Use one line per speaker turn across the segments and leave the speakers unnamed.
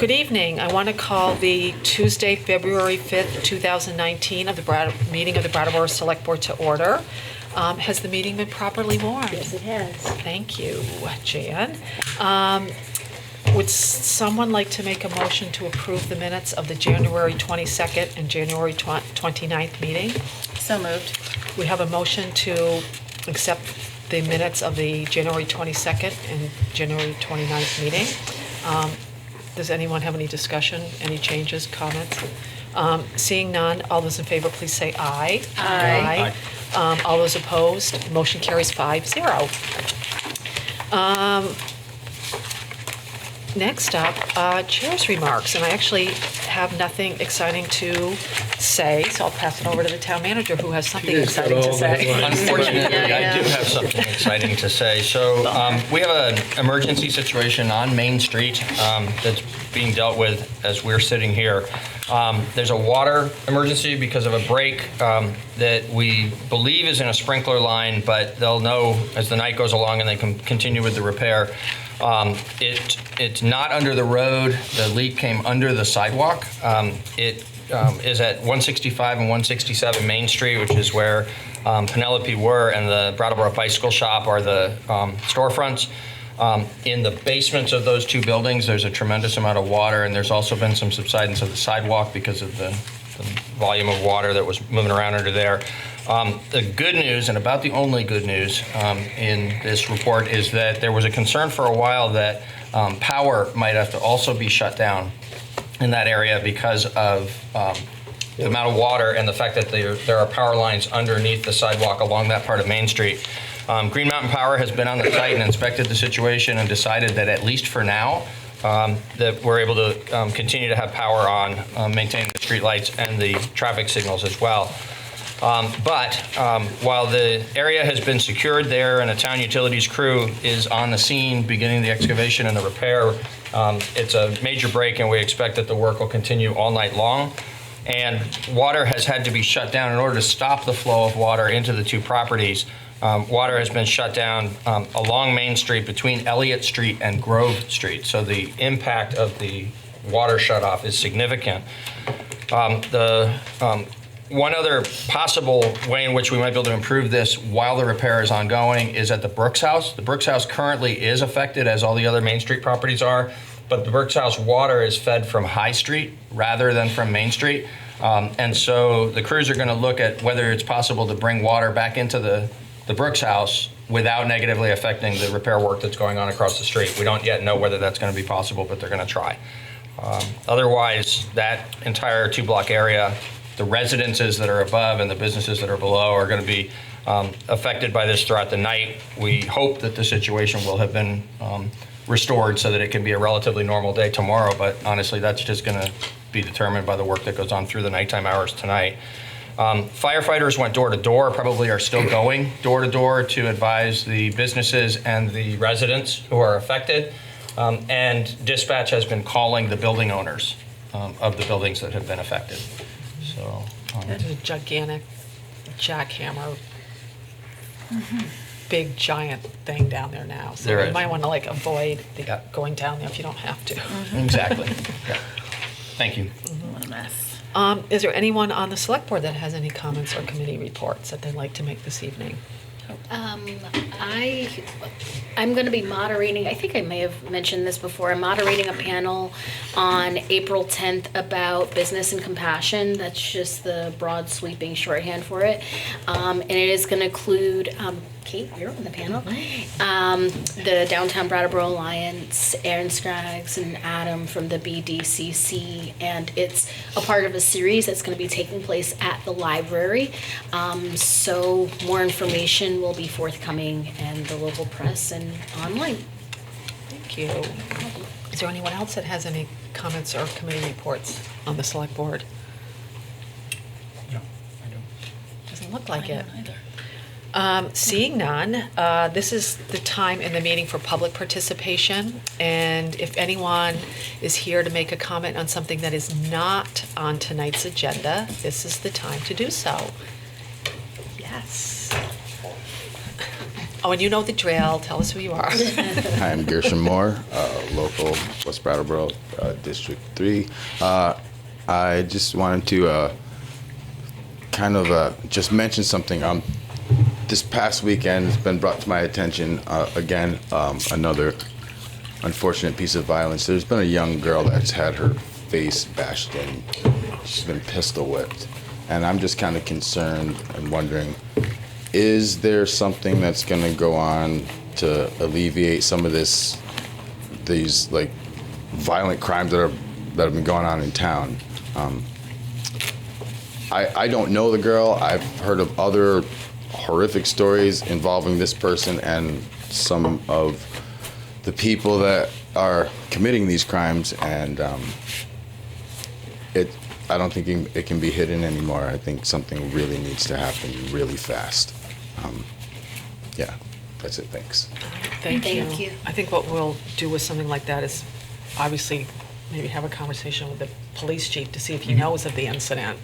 Good evening. I want to call the Tuesday, February 5th, 2019 of the meeting of the Brattleboro Selectboard to order. Has the meeting been properly warned?
Yes, it has.
Thank you, Jan. Would someone like to make a motion to approve the minutes of the January 22nd and January 29th meeting?
So moved.
We have a motion to accept the minutes of the January 22nd and January 29th meeting. Does anyone have any discussion, any changes, comments? Seeing none, all those in favor, please say aye.
Aye.
All those opposed, motion carries 5-0. Next up, chair's remarks, and I actually have nothing exciting to say, so I'll pass it over to the town manager who has something exciting to say.
Unfortunately, I do have something exciting to say. So we have an emergency situation on Main Street that's being dealt with as we're sitting here. There's a water emergency because of a break that we believe is in a sprinkler line, but they'll know as the night goes along and they can continue with the repair. It's not under the road. The leak came under the sidewalk. It is at 165 and 167 Main Street, which is where Penelope were, and the Brattleboro Bicycle Shop are the storefronts. In the basements of those two buildings, there's a tremendous amount of water, and there's also been some subsidence of the sidewalk because of the volume of water that was moving around under there. The good news, and about the only good news in this report, is that there was a concern for a while that power might have to also be shut down in that area because of the amount of water and the fact that there are power lines underneath the sidewalk along that part of Main Street. Green Mountain Power has been on the site and inspected the situation and decided that at least for now, that we're able to continue to have power on, maintain the street lights and the traffic signals as well. But while the area has been secured there and a town utilities crew is on the scene beginning the excavation and the repair, it's a major break and we expect that the work will continue all night long. And water has had to be shut down in order to stop the flow of water into the two properties. Water has been shut down along Main Street between Elliott Street and Grove Street. So the impact of the water shutoff is significant. One other possible way in which we might be able to improve this while the repair is ongoing is at the Brooks House. The Brooks House currently is affected, as all the other Main Street properties are, but the Brooks House water is fed from High Street rather than from Main Street. And so the crews are going to look at whether it's possible to bring water back into the Brooks House without negatively affecting the repair work that's going on across the street. We don't yet know whether that's going to be possible, but they're going to try. Otherwise, that entire two-block area, the residences that are above and the businesses that are below are going to be affected by this throughout the night. We hope that the situation will have been restored so that it can be a relatively normal day tomorrow, but honestly, that's just going to be determined by the work that goes on through the nighttime hours tonight. Firefighters went door to door, probably are still going door to door to advise the businesses and the residents who are affected. And dispatch has been calling the building owners of the buildings that have been affected. So
There's a gigantic jackhammer, big giant thing down there now. So
There
you
is.
might want to avoid going down there if you don't have to.
exactly. Yeah. Thank you.
What a mess.
Is there anyone on the select board that has any comments or committee reports that they'd like to make this evening?
I'm going to be moderating, I think I may have mentioned this before, I'm moderating a panel on April 10th about business and compassion. That's just the broad sweeping shorthand for it. And it is going to include, Kate, you're on the panel, the Downtown Brattleboro Alliance, Aaron Scraggs and Adam from the BDCC, and it's a part of a series that's going to be taking place at the library. So more information will be forthcoming in the local press and online.
Thank you. Is there anyone else that has any comments or committee reports on the select board?
No, I don't.
Doesn't look like it.
Either.
Seeing none, this is the time in the meeting for public participation. And if anyone is here to make a comment on something that is not on tonight's agenda, this is the time to do so. Yes. Oh, and you know the drill. Tell us who you are.
Hi, I'm Gershon Moore, local West Brattleboro, District 3. I just wanted to just mention something. This past weekend, it's been brought to my attention again, another unfortunate piece of violence. There's been a young girl that's had her face bashed in. She's been pistol whipped. And I'm just kind of concerned and wondering, is there something that's going to go on to alleviate some of these like violent crimes that have been going on in town? I don't know the girl. I've heard of other horrific stories involving this person and some of the people that are committing these crimes, and I don't think it can be hidden anymore. I think something really needs to happen really fast. Yeah, that's it. Thanks.
Thank you.
Thank you.
I think what we'll do with something like that is obviously maybe have a conversation with the police chief to see if he knows of the incident.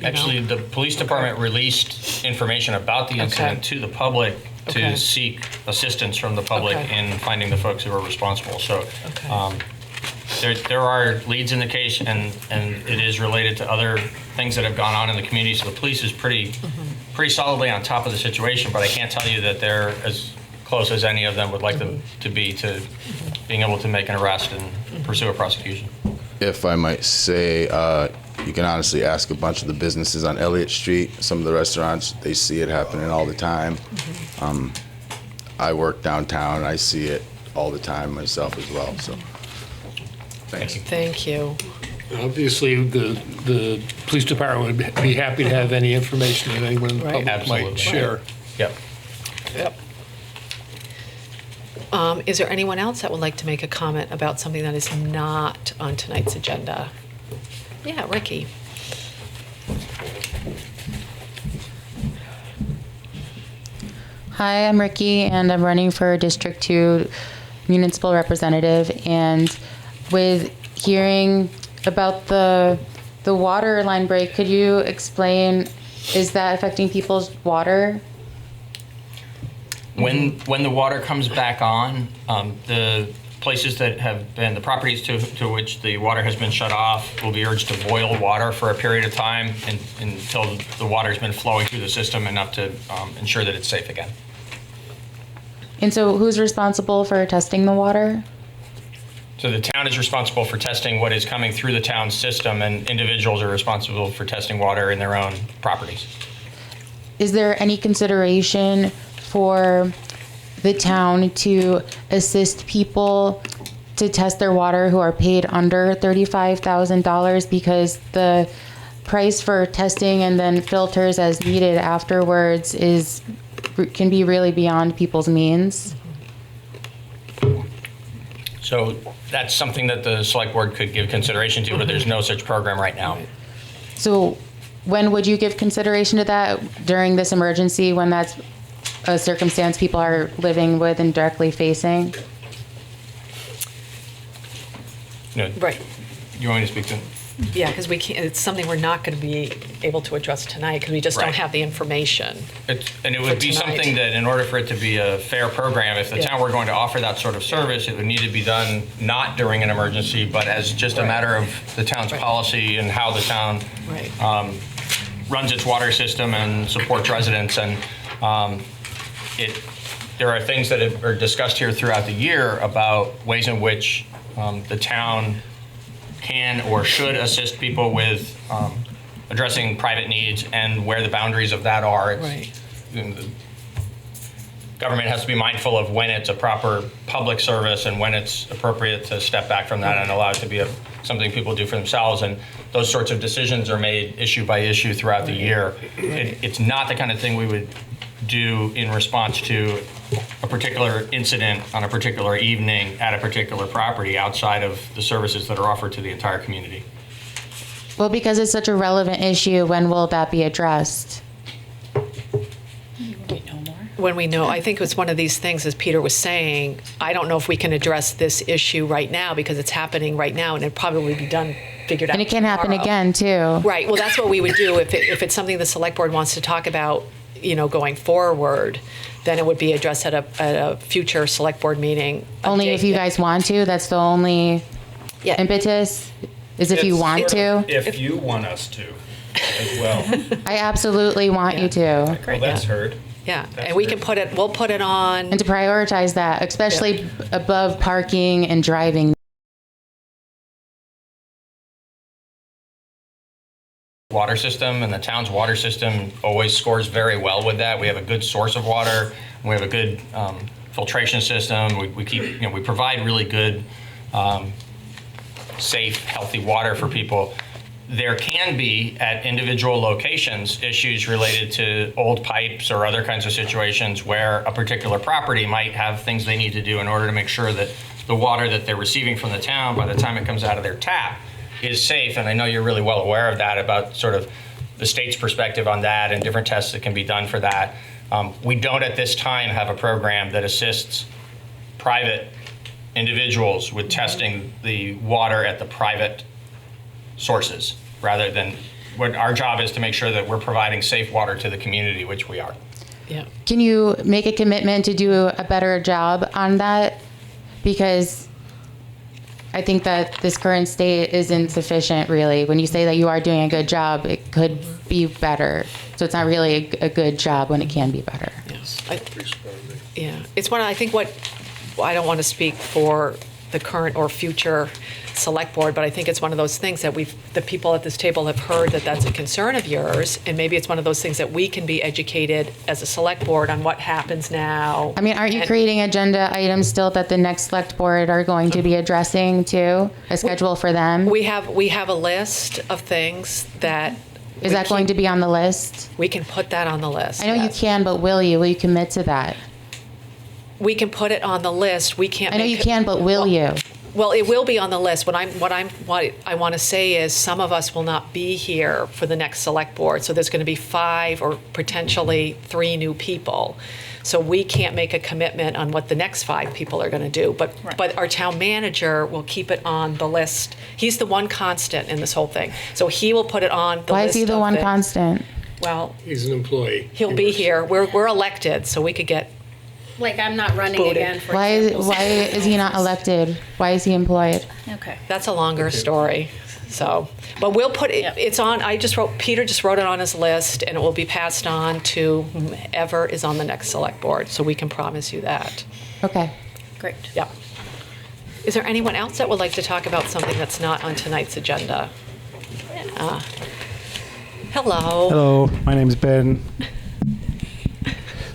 Actually, the police department released information about the incident to the public to
Okay.
seek assistance from the public
Okay.
in finding the folks who were responsible. So
Okay.
there are leads in the case, and it is related to other things that have gone on in the community. So the police is pretty solidly on top of the situation, but I can't tell you that they're as close as any of them would like them to be to being able to make an arrest and pursue a prosecution.
If I might say, you can honestly ask a bunch of the businesses on Elliott Street, some of the restaurants, they see it happening all the time. I work downtown, I see it all the time myself as well, so thanks.
Thank you.
Obviously, the police department would be happy to have any information that anyone in the
Right.
public
Absolutely.
might share.
Yep.
Yep. Is there anyone else that would like to make a comment about something that is not on tonight's agenda? Yeah, Ricky.
Hi, I'm Ricky, and I'm running for District 2 Municipal Representative. And with hearing about the water line break, could you explain, is that affecting people's water?
When the water comes back on, the places that have been, the properties to which the water has been shut off will be urged to boil water for a period of time until the water's been flowing through the system enough to ensure that it's safe again.
And so who's responsible for testing the water?
So the town is responsible for testing what is coming through the town system, and individuals are responsible for testing water in their own properties.
Is there any consideration for the town to assist people to test their water who are paid under $35,000, because the price for testing and then filters as needed afterwards can be really beyond people's means?
So that's something that the select board could give consideration to, but there's no such program right now.
So when would you give consideration to that? During this emergency, when that's a circumstance people are living with and directly facing?
No,
Right.
you want me to speak to?
Yeah, because we can't, it's something we're not going to be able to address tonight because we just don't
Right.
have the information.
And it would be
tonight.
something that, in order for it to be a fair program, if the
Yeah.
town were going to offer that sort of service, it would need to be done not during an emergency, but as just a matter of the town's
Right.
policy and how the town
Right.
runs its water system and supports residents. And there are things that are discussed here throughout the year about ways in which the town can or should assist people with addressing private needs and where the boundaries of that are.
Right.
The government has to be mindful of when it's a proper public service and when it's appropriate to step back from that and allow it to be something people do for themselves. And those sorts of decisions are made issue by issue throughout the year. It's not the kind of thing we would do in response to a particular incident on a particular evening at a particular property outside of the services that are offered to the entire community.
Well, because it's such a relevant issue, when will that be addressed?
We know more.
When we know, I think it's one of these things, as Peter was saying, I don't know if we can address this issue right now because it's happening right now and it'd probably be figured out
And it can happen
tomorrow.
again, too.
Right, well, that's what we would do if it's something the select board wants to talk about going forward, then it would be addressed at a future select board meeting.
Only if you guys want to? That's the only
Yeah.
impetus? Is if you want to?
If you want us to, as well.
I absolutely want you to.
Well, that's heard.
Yeah,
That's
and we'll
great.
put it on.
And to prioritize that, especially above parking and driving.
Water system, and the town's water system always scores very well with that. We have a good source of water. We have a good filtration system. We keep, we provide really good, safe, healthy water for people. There can be, at individual locations, issues related to old pipes or other kinds of situations where a particular property might have things they need to do in order to make sure that the water that they're receiving from the town, by the time it comes out of their tap, is safe. And I know you're really well aware of that, about sort of the state's perspective on that and different tests that can be done for that. We don't at this time have a program that assists private individuals with testing the water at the private sources, rather than what our job is to make sure that we're providing safe water to the community, which we are.
Yeah.
Can you make a commitment to do a better job on that? Because I think that this current state isn't sufficient, really. When you say that you are doing a good job, it could be better. So it's not really a good job when it can be better.
Yes. Yeah. It's I think I don't want to speak for the current or future select board, but I think it's one of those things that the people at this table have heard that that's a concern of yours, and maybe it's one of those things that we can be educated as a select board on what happens now.
I mean, aren't you creating agenda items still that the next select board are going to be addressing too? A schedule for them?
We have a list of things that.
Is that going to be on the list?
We can put that on the list.
I know you can, but will you? Will you commit to that?
We can put it on the list. We can't.
I know you can, but will you?
Well, it will be on the list. What I want to say is some of us will not be here for the next select board. So there's going to be 5 or potentially 3 new people. So we can't make a commitment on what the next 5 people are going to do. But our town manager will keep it on the list. He's the one constant in this whole thing. So he will put it on the list.
Why is he the one
things.
constant?
Well,
He's an employee.
he'll be here. We're elected, so we could get.
Like, I'm not running
Voted.
again, for
Why
example.
is he not elected? Why is he employed?
Okay.
That's a longer story. So, but we'll put it,
Yep.
it's on, Peter just wrote it on his list, and it will be passed on to whomever is on the next select board, so we can promise you that.
Okay.
Great.
Yeah. Is there anyone else that would like to talk about something that's not on tonight's agenda? Hello.
Hello, my name's Ben.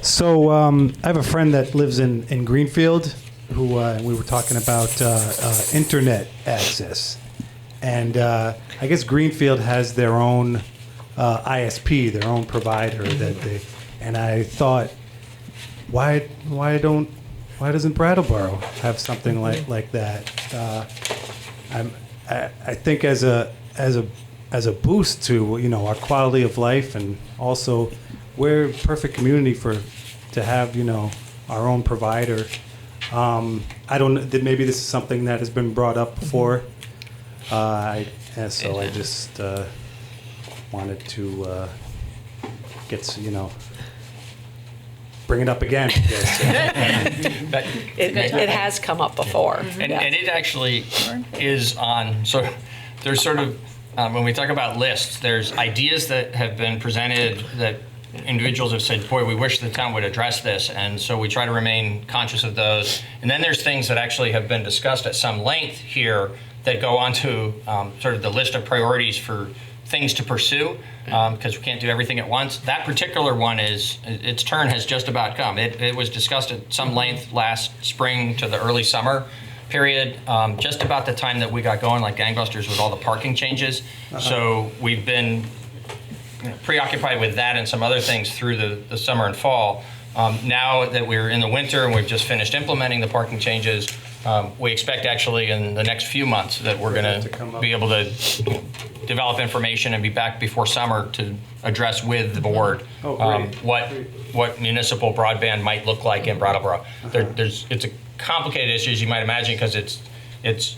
So I have a friend that lives in Greenfield who we were talking about internet access. And I guess Greenfield has their own ISP, their own provider that they, and I thought, why doesn't Brattleboro have something like that? I think as a boost to our quality of life, and also we're a perfect community to have our own provider. I don't know, maybe this is something that has been brought up before. I just wanted to bring it up again.
It has come up before.
And
Yeah.
it actually is on, so there's sort of, when we talk about lists, there's ideas that have been presented that individuals have said, boy, we wish the town would address this. And so we try to remain conscious of those. And then there's things that actually have been discussed at some length here that go on to sort of the list of priorities for things to pursue, because we can't do everything at once. That particular one its turn has just about come. It was discussed at some length last spring to the early summer period, just about the time that we got going like gangbusters with all the parking changes. So we've been preoccupied with that and some other things through the summer and fall. Now that we're in the winter and we've just finished implementing the parking changes, we expect actually in the next few months that we're going to be able to develop information and be back before summer to address with the board what municipal broadband might look like in Brattleboro. It's a complicated issue, as you might imagine, because it's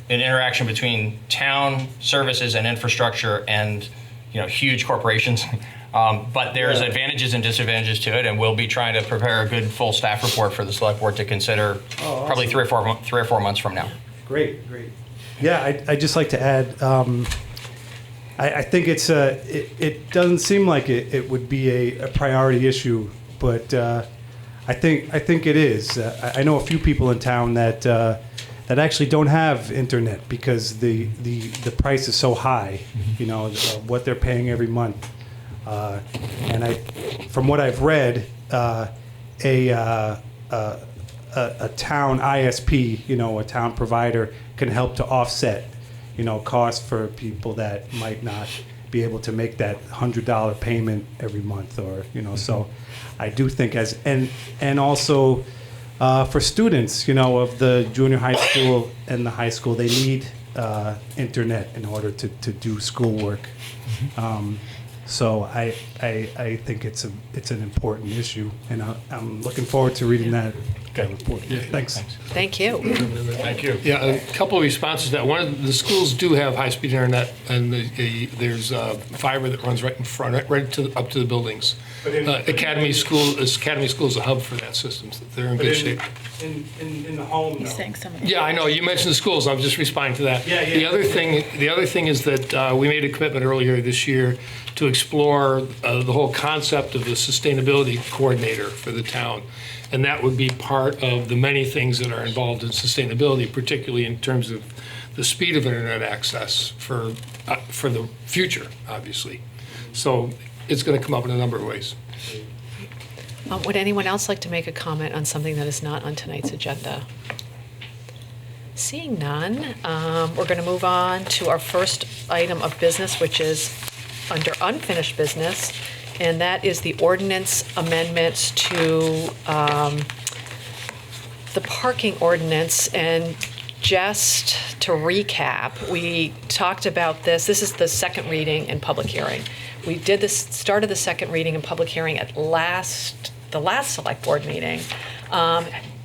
an interaction between town services and infrastructure and huge corporations But there's advantages and disadvantages to it, and we'll be trying to prepare a good full staff report for the select board to consider probably 3 or 4 months from now.
Great. Yeah, I'd just like to add, I think it doesn't seem like it would be a priority issue, but I think it is. I know a few people in town that actually don't have internet because the price is so high, what they're paying every month. And from what I've read, a town ISP, a town provider, can help to offset, costs for people that might not be able to make that $100 payment every month, or So, I do think and also for students, of the junior high school and the high school, they need internet in order to do schoolwork. So I think it's an important issue, and I'm looking forward to reading that report. Yeah, thanks.
Thank you.
Thank you.
Yeah, a couple of responses to that. One of the schools do have high-speed internet, and there's fiber that runs right in front, up to the buildings. Academy School is a hub for that system. So they're in good shape.
In the home,
He's saying something.
Yeah, I know. You mentioned the schools. I'm just responding to that.
Yeah.
The other thing is that we made a commitment earlier this year to explore the whole concept of a sustainability coordinator for the town. And that would be part of the many things that are involved in sustainability, particularly in terms of the speed of internet access for the future, obviously. So it's going to come up in a number of ways.
Would anyone else like to make a comment on something that is not on tonight's agenda? Seeing none, we're going to move on to our first item of business, which is under unfinished business, and that is the ordinance amendments to the parking ordinance. And just to recap, we talked about this. This is the second reading and public hearing. We started the second reading and public hearing at the last select board meeting.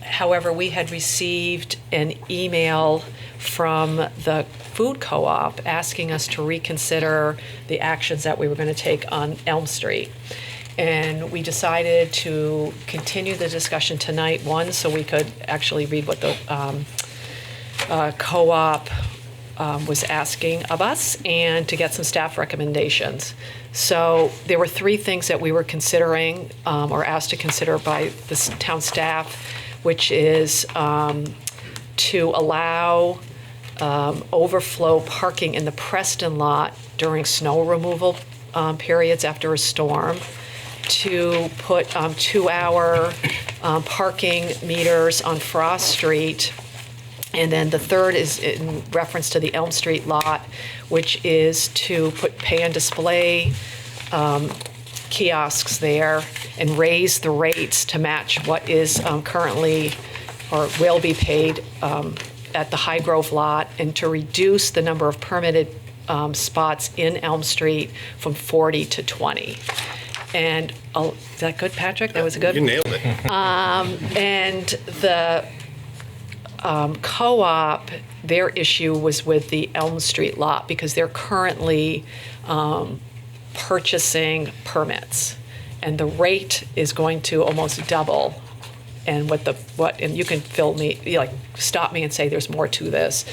However, we had received an email from the food co-op asking us to reconsider the actions that we were going to take on Elm Street. And we decided to continue the discussion tonight, one, so we could actually read what the co-op was asking of us, and to get some staff recommendations. So there were 3 things that we were considering, or asked to consider by the town staff, which is to allow overflow parking in the Preston lot during snow removal periods after a storm, to put 2-hour parking meters on Frost Street. And then the third is in reference to the Elm Street lot, which is to put pay and display kiosks there and raise the rates to match what is currently or will be paid at the High Grove lot, and to reduce the number of permitted spots in Elm Street from 40 to 20. And is that good, Patrick? That was a good.
You nailed it.
And the co-op, their issue was with the Elm Street lot because they're currently purchasing permits, and the rate is going to almost double. And and you can stop me and say there's more to this.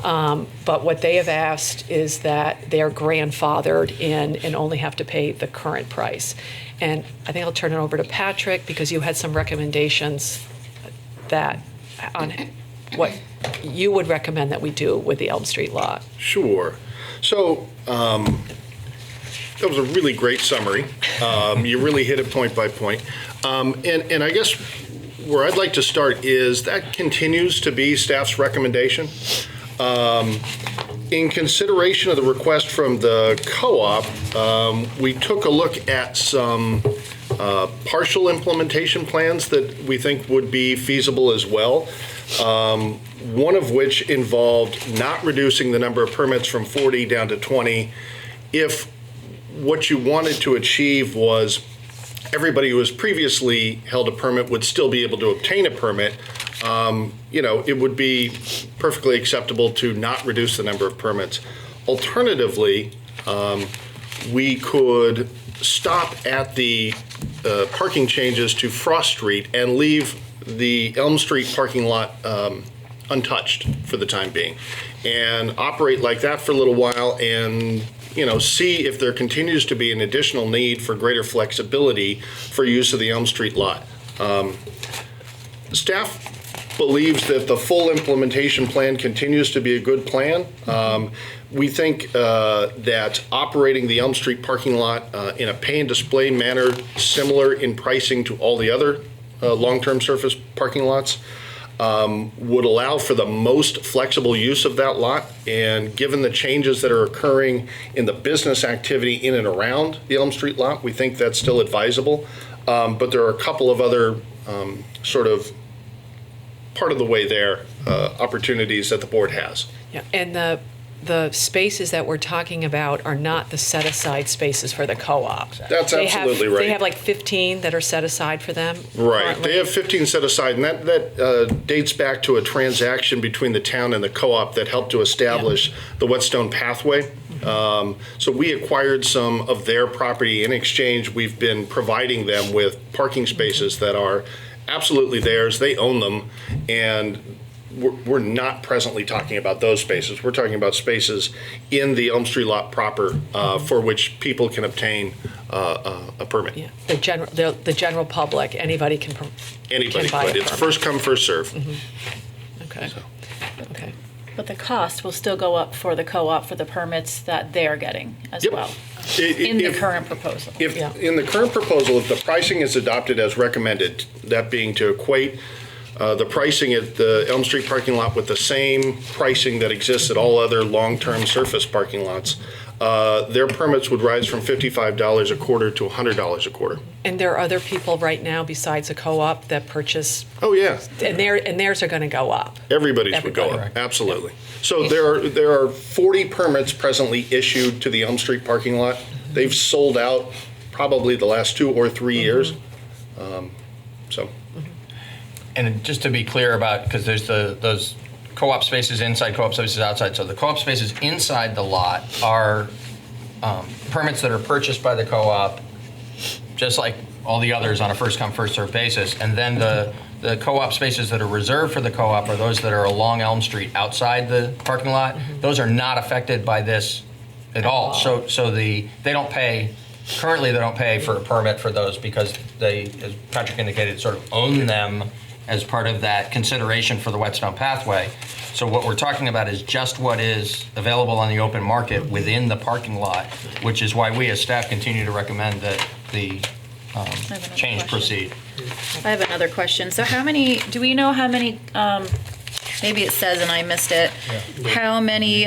But what they have asked is that they're grandfathered in and only have to pay the current price. And I think I'll turn it over to Patrick, because you had some recommendations on what you would recommend that we do with the Elm Street lot.
Sure. So that was a really great summary. You really hit it point by point. And I guess where I'd like to start is that continues to be staff's recommendation. In consideration of the request from the co-op, we took a look at some partial implementation plans that we think would be feasible as well. One of which involved not reducing the number of permits from 40 down to 20 if what you wanted to achieve was everybody who has previously held a permit would still be able to obtain a permit. It would be perfectly acceptable to not reduce the number of permits. Alternatively, we could stop at the parking changes to Frost Street and leave the Elm Street parking lot untouched for the time being, and operate like that for a little while, and see if there continues to be an additional need for greater flexibility for use of the Elm Street lot. Staff believes that the full implementation plan continues to be a good plan. We think that operating the Elm Street parking lot in a pay and display manner, similar in pricing to all the other long-term surface parking lots, would allow for the most flexible use of that lot. And given the changes that are occurring in the business activity in and around the Elm Street lot, we think that's still advisable. But there are a couple of other sort of part of the way there opportunities that the board has.
Yeah, and the spaces that we're talking about are not the set-aside spaces for the co-op.
That's absolutely right.
They have like 15 that are set aside for them.
Right.
currently.
They have 15 set aside, and that dates back to a transaction between the town and the co-op that helped to establish the Whetstone Pathway. So we acquired some of their property. In exchange, we've been providing them with parking spaces that are absolutely theirs. They own them, and we're not presently talking about those spaces. We're talking about spaces in the Elm Street lot proper for which people can obtain a permit.
Yeah, the general public, anybody can
Anybody
can buy
could.
a
It's
permit.
first come, first serve.
Okay. Okay.
But the cost will still go up for the co-op for the permits that they're getting as
Yep.
well, in the
If-
current proposal.
If,
Yeah.
in the current proposal, if the pricing is adopted as recommended, that being to equate the pricing at the Elm Street parking lot with the same pricing that exists at all other long-term surface parking lots, their permits would rise from $55 a quarter to $100 a quarter.
And there are other people right now besides a co-op that purchase,
Oh, yeah.
and theirs are going to go up.
Everybody's would go
Everybody.
up, absolutely. So there are 40 permits presently issued to the Elm Street parking lot. They've sold out probably the last 2 or 3 years. So.
And just to be clear about, because there's those co-op spaces inside, co-op spaces outside. So the co-op spaces inside the lot are permits that are purchased by the co-op, just like all the others on a first come, first served basis. And then the co-op spaces that are reserved for the co-op are those that are along Elm Street outside the parking lot. Those are not affected by this at all. So they don't pay, currently they don't pay for a permit for those because they, as Patrick indicated, sort of own them as part of that consideration for the Whetstone Pathway. So what we're talking about is just what is available on the open market within the parking lot, which is why we as staff continue to recommend that the change proceed.
I have another question. So do we know how many, maybe it says and I missed it, how many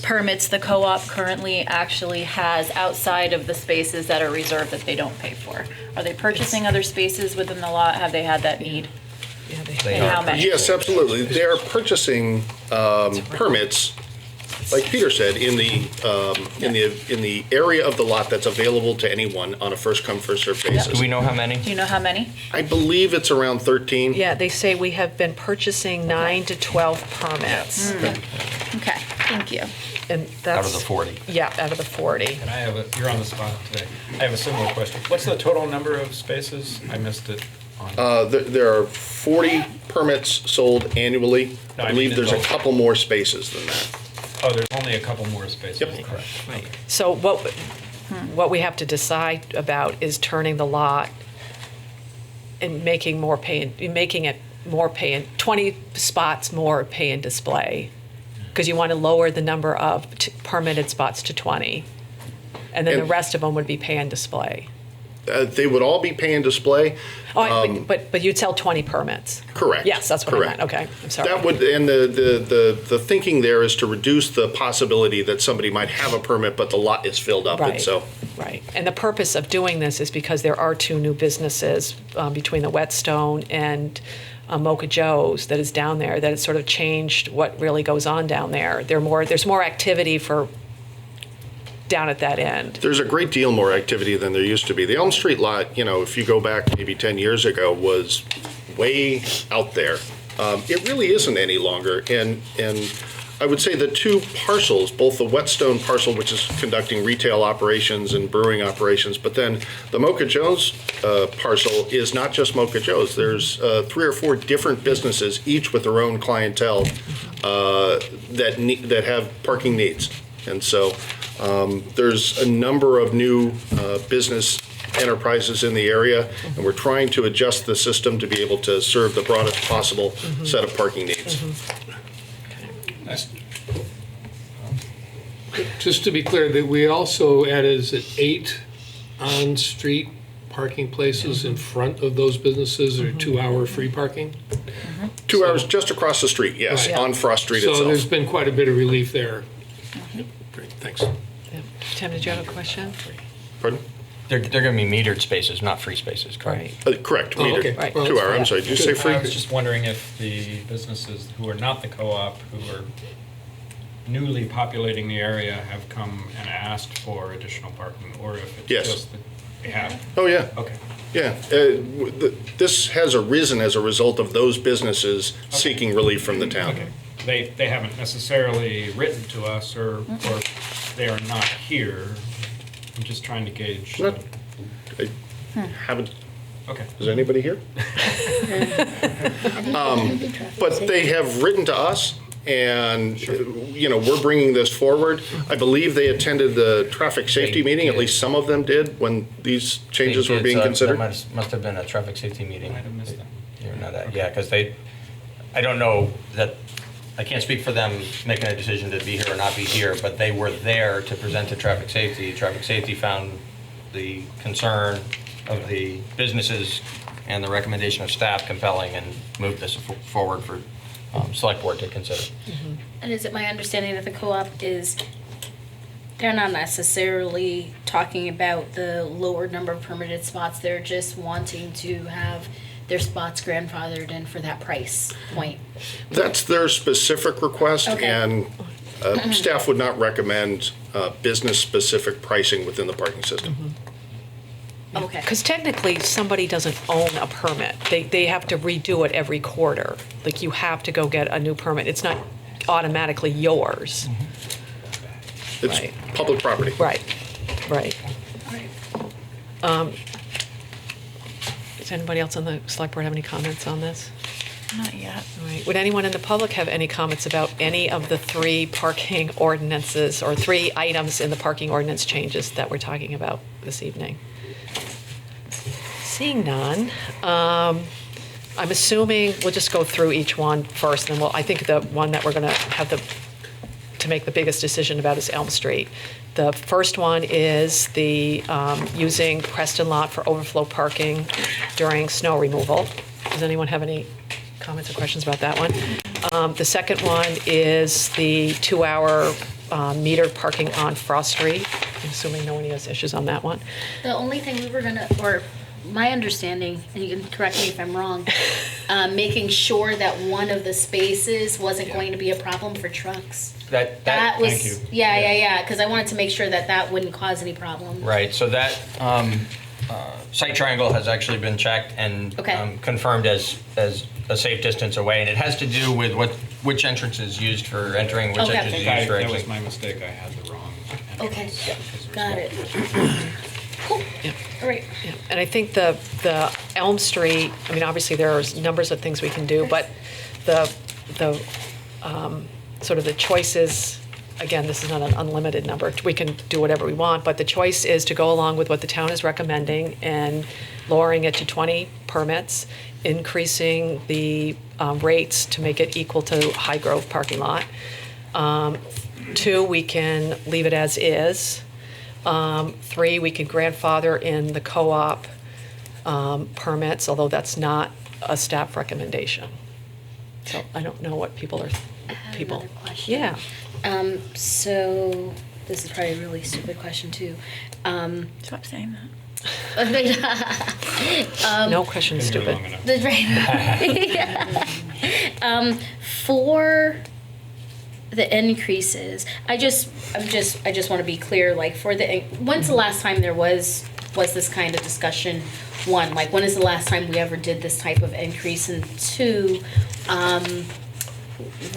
permits the co-op currently actually has outside of the spaces that are reserved that they don't pay for? Are they purchasing other spaces within the lot? Have they had that need?
Yeah,
They
And
are.
how many?
Yes, absolutely. They're purchasing permits, like Peter said, in the area of the lot that's available to anyone on a first come, first served basis.
Do we know how many?
Do you know how many?
I believe it's around 13.
Yeah, they say we have been purchasing 9 to 12 permits.
Okay, thank you.
And that's.
Out of the 40.
Yeah, out of the 40.
And you're on the spot today. I have a similar question. What's the total number of spaces? I missed it.
There are 40 permits sold annually.
No,
I
I
believe
mean
there's a
in total.
couple more spaces than that.
Oh, there's only a couple more spaces.
Yep.
Correct.
Right. So what we have to decide about is turning the lot and making it more pay and 20 spots more pay and display. Because you want to lower the number of permitted spots to 20. And then the
And-
rest of them would be pay and display.
They would all be pay and display.
But you'd sell 20 permits.
Correct.
Yes, that's what I
Correct.
meant. Okay, I'm sorry.
That would, and the thinking there is to reduce the possibility that somebody might have a permit, but the lot is filled up, and
Right,
so.
right. And the purpose of doing this is because there are 2 new businesses between the Whetstone and Mocha Joe's that is down there, that has sort of changed what really goes on down there. There's more activity for down at that end.
There's a great deal more activity than there used to be. The Elm Street lot, if you go back maybe 10 years ago, was way out there. It really isn't any longer, and I would say the two parcels, both the Whetstone parcel, which is conducting retail operations and brewing operations, but then the Mocha Joe's parcel is not just Mocha Joe's. There's 3 or 4 different businesses, each with their own clientele that have parking needs. And so there's a number of new business enterprises in the area, and we're trying to adjust the system to be able to serve the broadest possible set of parking needs.
Just to be clear, that we also added, is it 8 on-street parking places in front of those businesses, or 2-hour free parking?
2 hours just across the street, yes,
Right.
on Frost Street
So
itself.
there's been quite a bit of relief there. Yep, great, thanks.
Yeah. Tim, did you have a question?
Pardon?
They're going to be metered spaces, not free spaces, correct?
Right.
Correct,
Oh,
metered.
okay.
Right.
2 hour, I'm sorry, did you say free?
I was just wondering if the businesses who are not the co-op, who are newly populating the area, have come and asked for additional parking, or if it's
Yes.
just that they have?
Oh, yeah.
Okay.
Yeah, this has arisen as a result of those businesses seeking relief from the town.
Okay. They haven't necessarily written to us, or they are not here. I'm just trying to gauge.
Not- I haven't,
Okay.
is anybody here? But they have written to us, and, you know, we're bringing this forward. I believe they attended the traffic safety
They
meeting, at
did.
least some of them did, when these changes were
They did,
being
so
considered.
That must have been a traffic safety meeting.
Might have missed that.
You're not at, yeah, because I don't know that, I can't speak for them making a decision to be here or not be here, but they were there to present to traffic safety. Traffic safety found the concern of the businesses and the recommendation of staff compelling, and moved this forward for select board to consider.
And is it my understanding that the co-op is, they're not necessarily talking about the lower number of permitted spots, they're just wanting to have their spots grandfathered in for that price point?
That's their specific request,
Okay.
and staff would not recommend business-specific pricing within the parking system.
Okay.
Because technically, somebody doesn't own a permit. They have to redo it every quarter. Like, you have to go get a new permit. It's not automatically yours.
It's
Right.
public property.
Right, right. Does anybody else on the select board have any comments on this?
Not yet.
All right. Would anyone in the public have any comments about any of the 3 parking ordinances, or 3 items in the parking ordinance changes that we're talking about this evening? Seeing none, I'm assuming we'll just go through each one first, and then I think the one that we're going to have to make the biggest decision about is Elm Street. The first one is the using Preston Lot for overflow parking during snow removal. Does anyone have any comments or questions about that one? The second one is the 2-hour metered parking on Frost Street. I'm assuming no one has issues on that one.
The only thing we were gonna, or my understanding, and you can correct me if I'm wrong, making sure that one of the spaces wasn't going to be a problem for trucks. That was,
thank you.
yeah, because I wanted to make sure that that wouldn't cause any problem.
Right, so that site triangle has actually been checked and
Okay.
confirmed as a safe distance away, and it has to do with which entrance is used for entering, which
Okay.
entrance is
That
used for
was
exiting.
my mistake. I had the wrong.
Okay,
entrance.
got it. Cool, all right.
Yeah, and I think the Elm Street, I mean, obviously there are numbers of things we can do, but the sort of the choices, again, this is not an unlimited number. We can do whatever we want, but the choice is to go along with what the town is recommending and lowering it to 20 permits, increasing the rates to make it equal to High Grove parking lot. 2, we can leave it as is. 3, we can grandfather in the co-op permits, although that's not a staff recommendation. So I don't know what people are, people.
Another question.
Yeah.
So, this is probably a really stupid question too.
Stop saying that.
No question
Been here
stupid.
long enough.
That's right. For the increases, I just want to be clear, like, for the, when's the last time there was this kind of discussion? 1, like, when is the last time we ever did this type of increase? And 2,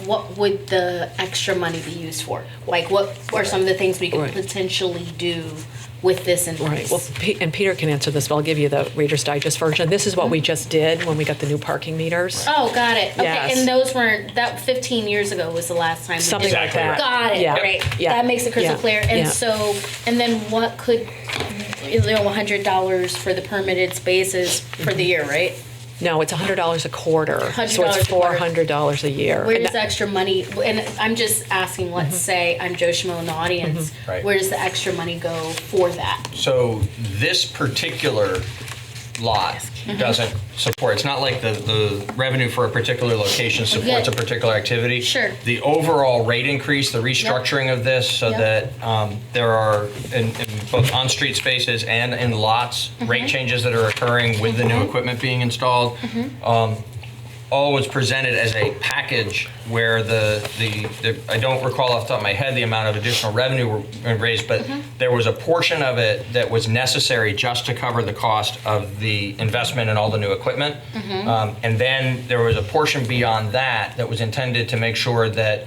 what would the extra money be used for? Like, what are some of the things we could
Right.
potentially do with this in
Right,
place?
well, and Peter can answer this, but I'll give you the Reader's Digest version. This is what we just did when we got the new parking meters.
Oh, got it. Okay,
Yes.
and those weren't, that 15 years ago was the last time we
Something
did
like that.
Got it,
Yeah.
great.
Yeah.
That makes it crystal
Yeah.
clear. And
Yeah.
so, and then what could, $100 for the permitted spaces for the year, right?
No, it's $100 a quarter, so
$100
it's
a quarter.
$400 a year.
Where
And
does the extra money, and I'm just asking, let's say I'm Joe Schmo in the audience,
Right.
where does the extra money go for that?
So this particular lot doesn't support, it's not like the revenue for a particular location supports a
Yeah.
particular activity.
Sure.
The overall rate increase, the restructuring of this so
Yep.
that there are in both on-street spaces and in lots, rate changes that are occurring with the new equipment being installed. All was presented as a package where the I don't recall off the top of my head the amount of additional revenue were raised, but there was a portion of it that was necessary just to cover the cost of the investment in all the new equipment. And then there was a portion beyond that that was intended to make sure that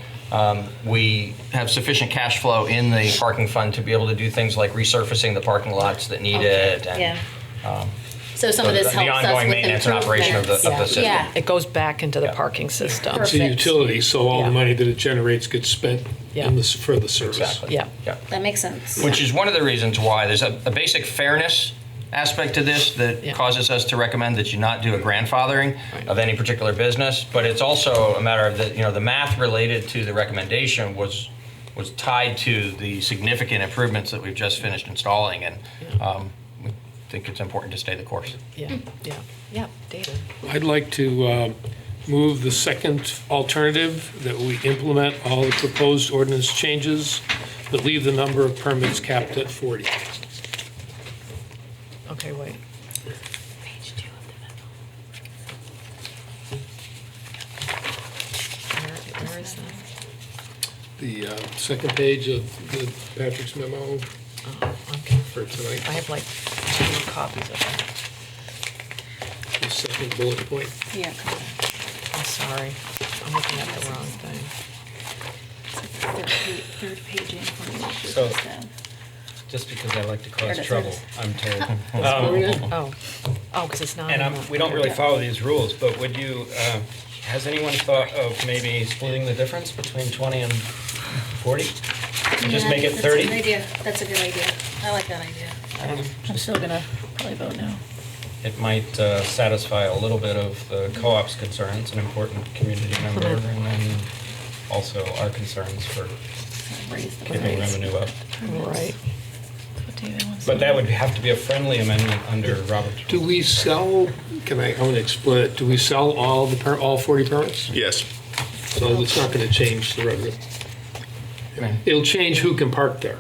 we have sufficient cash flow in the parking fund to be able to do things like resurfacing the parking lots that need it. And,
Yeah. So some of this
the
helps us with
ongoing maintenance and operation of the
improvements.
system.
Yeah.
It goes back into the parking system.
It's a
Perfect.
utility, so all
Yeah.
the money that it generates gets spent
Yeah.
in this, for the service.
Exactly.
Yeah.
Yeah.
That makes sense.
Which is one of the reasons why there's a basic fairness aspect to this that
Yeah.
causes us to recommend that you not do a grandfathering of any particular business. But it's also a matter of the math related to the recommendation was tied to the significant improvements that we've just finished installing, and we think it's important to stay the course.
Yeah, yeah, David.
I'd like to move the second alternative, that we implement all the proposed ordinance changes, but leave the number of permits capped at 40.
Okay, wait. Where is that?
The second page of Patrick's memo
Okay.
for tonight,
I have like 2 copies of it.
the second bullet point.
Yeah.
I'm sorry. I'm looking at the wrong thing.
Third page in.
So- Just because I like to
There
cause
it is,
trouble,
there
I'm told.
Oh, because it's not.
And
in the-
we don't really follow these rules, but would you, has anyone thought of maybe splitting the difference between 20 and 40? And just make it 30?
That's a good idea. That's a good idea. I like that idea.
I'm still gonna probably vote no.
It might satisfy a little bit of the co-op's concerns, an important community member, and then also our concerns for
Raise the
keeping
rates.
revenue up.
Right.
That's what David wants.
But that would have to be a friendly amendment under Robert's
Do
rules.
we sell, I want to explain it, do we sell all 40 permits?
Yes.
So it's not going to change the revenue. It'll change who can park there,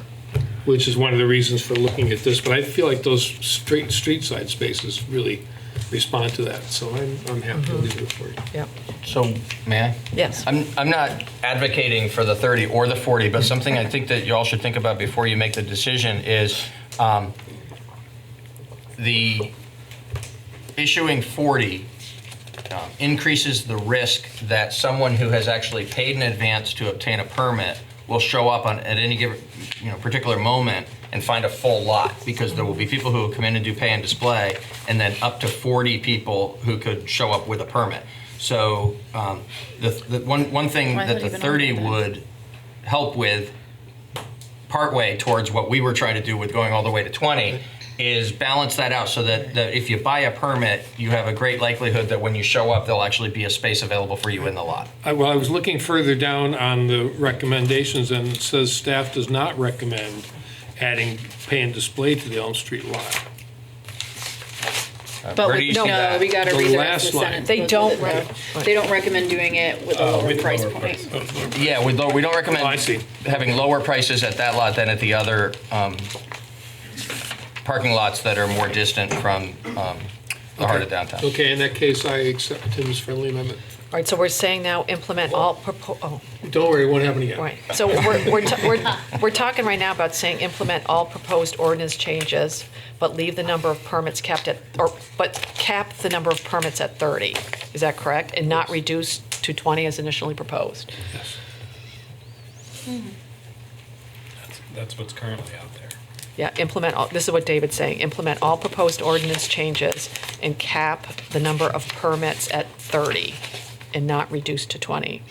which is one of the reasons for looking at this, but I feel like those street side spaces really respond to that, so I'm happy to leave it at 40.
Yep.
So, may I?
Yes.
I'm not advocating for the 30 or the 40, but something I think that you all should think about before you make the decision is the issuing 40 increases the risk that someone who has actually paid in advance to obtain a permit will show up at any given particular moment and find a full lot, because there will be people who will come in and do pay and display, and then up to 40 people who could show up with a permit. So the one thing
Why
that
would
the
even
30
argue that?
would help with, partway towards what we were trying to do with going all the way to 20, is balance that out so that if you buy a permit, you have a great likelihood that when you show up, there'll actually be a space available for you in the lot.
I was looking further down on the recommendations, and it says staff does not recommend adding pay and display to the Elm Street lot.
But
Where
we-
do you
no,
see
No,
that?
we gotta
The
read the
last
rest of the
line.
sentence.
They don't
They don't recommend doing it with a lower
with
price
lower
point.
price.
Yeah, we don't recommend
Oh, I see.
having lower prices at that lot than at the other parking lots that are more distant from the heart of downtown.
Okay, in that case, I accept Tim's friendly amendment.
All right, so we're saying now implement all
Don't worry, it won't happen again.
right. So we're talking right now about saying implement all proposed ordinance changes, but leave the number of permits capped at, but cap the number of permits at 30. Is that correct? And not reduce to 20 as initially proposed.
Yes.
That's what's currently out there.
Yeah, this is what David's saying, implement all proposed ordinance changes and cap the number of permits at 30 and not reduce to 20.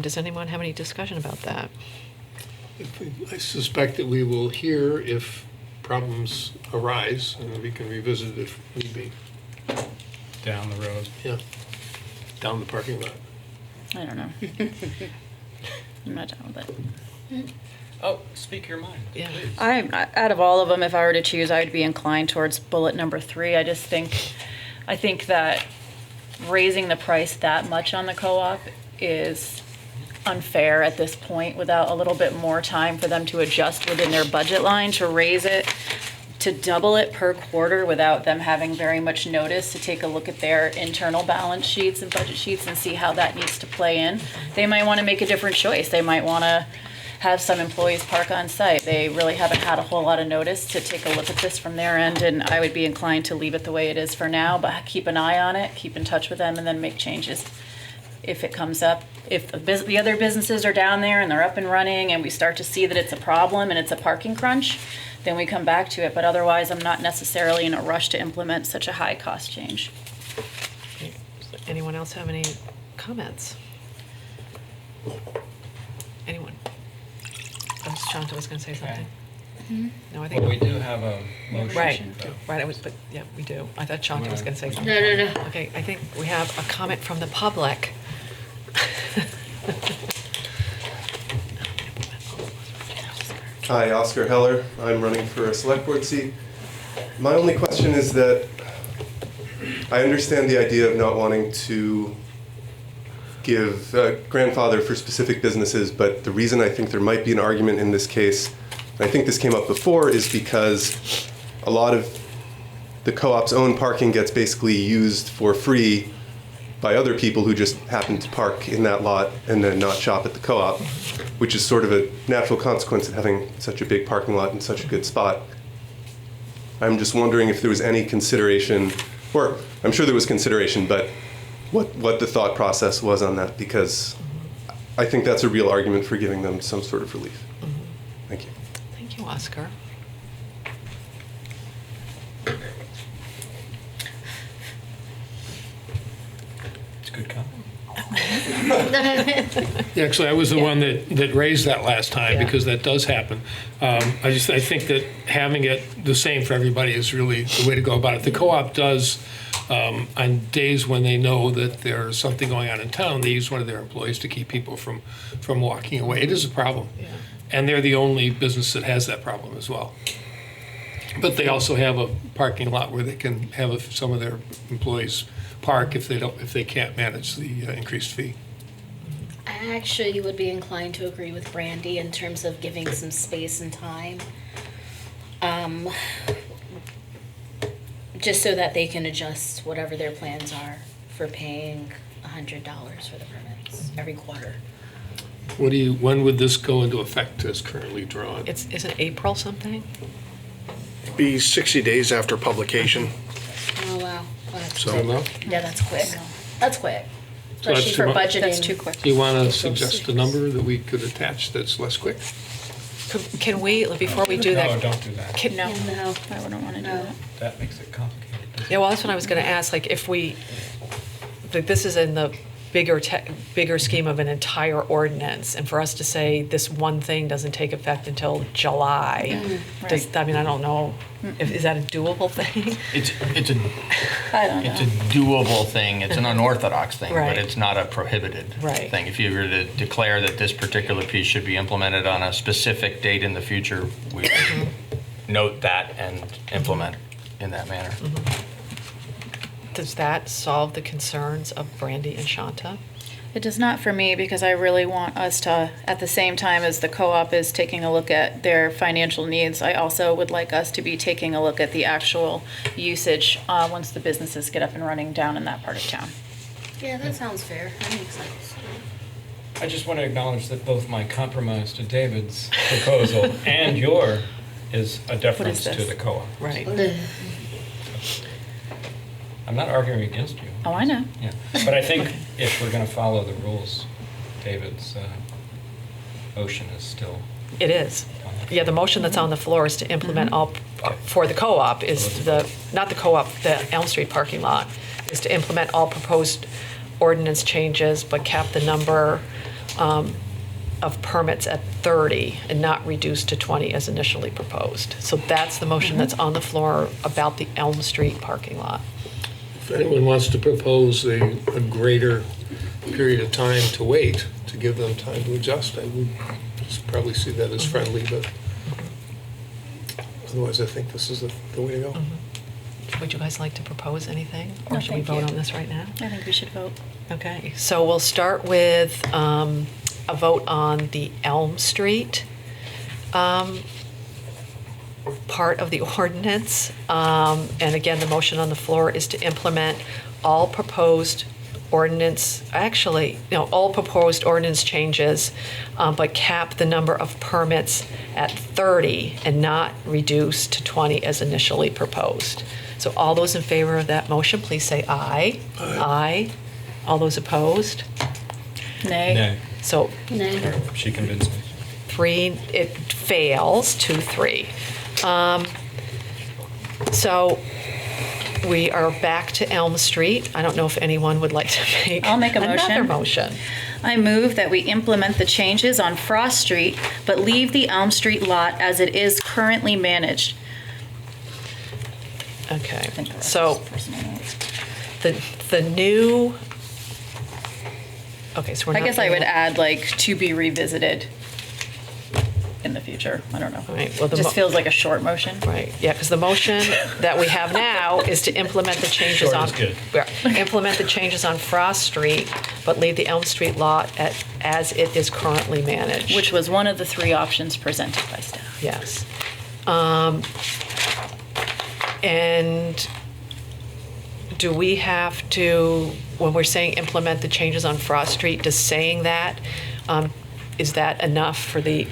Does anyone have any discussion about that?
I suspect that we will hear if problems arise, and we can revisit it if need be.
Down the road.
Yeah, down the parking lot.
I don't know. I'm not down with it.
Oh, speak your mind.
Yeah.
Out of all of them, if I were to choose, I would be inclined towards bullet number 3. I think that raising the price that much on the co-op is unfair at this point without a little bit more time for them to adjust within their budget line to raise it, to double it per quarter without them having very much notice to take a look at their internal balance sheets and budget sheets and see how that needs to play in. They might want to make a different choice. They might want to have some employees park on site. They really haven't had a whole lot of notice to take a look at this from their end, and I would be inclined to leave it the way it is for now, but keep an eye on it, keep in touch with them, and then make changes if it comes up. If the other businesses are down there and they're up and running and we start to see that it's a problem and it's a parking crunch, then we come back to it. But otherwise, I'm not necessarily in a rush to implement such a high cost change.
Anyone else have any comments? Anyone? Shanta was going to say something. No, I think
Well, we do have a motion.
right.
though.
Right. Yeah, we do. I thought Shanta was going to say something.
No.
Okay, I think we have a comment from the public.
Hi, Oscar Heller. I'm running for a select board seat. My only question is that I understand the idea of not wanting to give grandfather for specific businesses, but the reason I think there might be an argument in this case, and I think this came up before, is because a lot of the co-op's own parking gets basically used for free by other people who just happen to park in that lot and then not shop at the co-op, which is sort of a natural consequence of having such a big parking lot in such a good spot. I'm just wondering if there was any consideration, or I'm sure there was consideration, but what the thought process was on that, because I think that's a real argument for giving them some sort of relief. Thank you.
Thank you, Oscar.
It's a good comment.
Yeah, actually, I was the one that raised that last time,
Yeah.
because that does happen. I think that having it the same for everybody is really the way to go about it. The co-op does, on days when they know that there's something going on in town, they use one of their employees to keep people from walking away. It is a problem.
Yeah.
And they're the only business that has that problem as well. But they also have a parking lot where they can have some of their employees park if they can't manage the increased fee.
I actually would be inclined to agree with Brandy in terms of giving some space and time. Just so that they can adjust whatever their plans are for paying $100 for the permits every quarter.
When would this go into effect as currently drawn?
Is it April something?
Be 60 days after publication.
Oh, wow. That's
So-
Fair enough?
Yeah, that's quick. That's quick.
So that's
Especially for
too much?
budgeting.
That's too quick.
Do you want to suggest a number that we could attach that's less quick?
Can we, before we do that?
No, don't do that.
Can,
No,
No.
I wouldn't want to do
No.
that.
That makes it complicated.
Yeah, well, that's what I was going to ask. Like, if we, like, this is in the bigger scheme of an entire ordinance, and for us to say this one thing doesn't take effect until July, I mean, I don't know. Is that a doable thing?
It's a
I don't know.
It's a doable thing. It's an unorthodox thing,
Right.
but it's not a prohibited
Right.
thing. If you were to declare that this particular piece should be implemented on a specific date in the future, we would note that and implement in that manner.
Does that solve the concerns of Brandy and Shanta?
It does not for me, because I really want us to, at the same time as the co-op is taking a look at their financial needs, I also would like us to be taking a look at the actual usage once the businesses get up and running down in that part of town.
Yeah, that sounds fair. That makes sense.
I just want to acknowledge that both my compromise to David's proposal and your is a deference to
this?
the co-op.
Right.
I'm not arguing against you.
Oh, I know.
Yeah, but I think if we're going to follow the rules, David's motion is still.
It is. Yeah, the motion that's on the floor is to implement all, for the co-op is not the co-op, the Elm Street parking lot, is to implement all proposed ordinance changes, but cap the number of permits at 30 and not reduce to 20 as initially proposed. So that's the motion that's on the floor about the Elm Street parking lot.
If anyone wants to propose a greater period of time to wait, to give them time to adjust, I would probably see that as friendly, but otherwise I think this is the way to go.
Would you guys like to propose anything? Or
No,
should we
thank
vote
you.
on this right now?
I think we should vote.
Okay, so we'll start with a vote on the Elm Street part of the ordinance. And again, the motion on the floor is to implement all proposed ordinance, all proposed ordinance changes, but cap the number of permits at 30 and not reduce to 20 as initially proposed. So all those in favor of that motion, please say aye. Aye. All those opposed?
Nay.
No,
So
No.
she convinced me.
3, it fails, 2-3. So we are back to Elm Street. I don't know if anyone would like to make
I'll make a
another
motion.
motion.
I move that we implement the changes on Frost Street, but leave the Elm Street lot as it is currently managed.
Okay,
I think the rest
so
is personal notes.
the new, okay, so we're
I
not.
guess I would add like to be revisited in the future. I don't know.
All right, well,
It just feels like a short motion.
Right, yeah, because the motion that we have now is to implement the changes
Short
on.
is good.
Yeah, implement the changes on Frost Street, but leave the Elm Street lot as it is currently managed.
Which was one of the 3 options presented by staff.
Yes. And do we have to, when we're saying implement the changes on Frost Street, does saying that, is that enough for the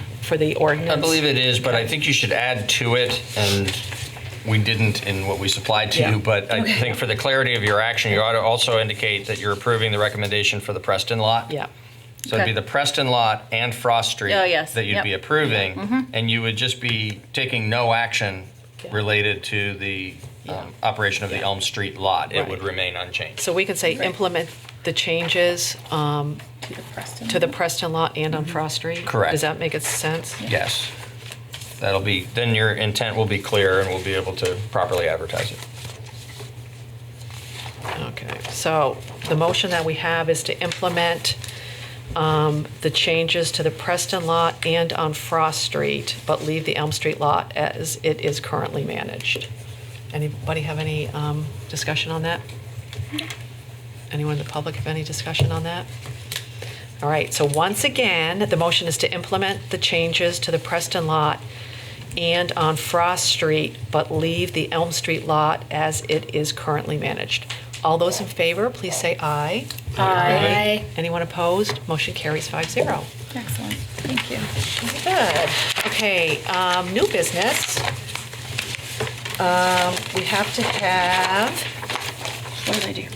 ordinance?
I believe it is, but I think you should add to it, and we didn't in what we supplied to
Yeah.
you, but I think for the clarity of your action, you ought to also indicate that you're approving the recommendation for the Preston lot.
Yeah.
So it'd be
Okay.
the Preston lot and Frost Street
Oh, yes.
that you'd
Yep.
be approving, and you would just be taking no action
Yeah.
related to the operation of the Elm Street lot. It
Right.
would remain unchanged.
So we can say
Right.
implement the changes
To the Preston.
to the Preston lot and on Frost Street?
Correct.
Does that make it sense?
Yes. That'll be, then your intent will be clear and we'll be able to properly advertise it.
Okay, so the motion that we have is to implement the changes to the Preston lot and on Frost Street, but leave the Elm Street lot as it is currently managed. Anybody have any discussion on that? Anyone in the public have any discussion on that? All right, so once again, the motion is to implement the changes to the Preston lot and on Frost Street, but leave the Elm Street lot as it is currently managed. All those in favor, please say aye.
Aye.
Anyone opposed? Motion carries 5-0.
Excellent. Thank you.
Good. Okay, new business. We have to have,
What did I do?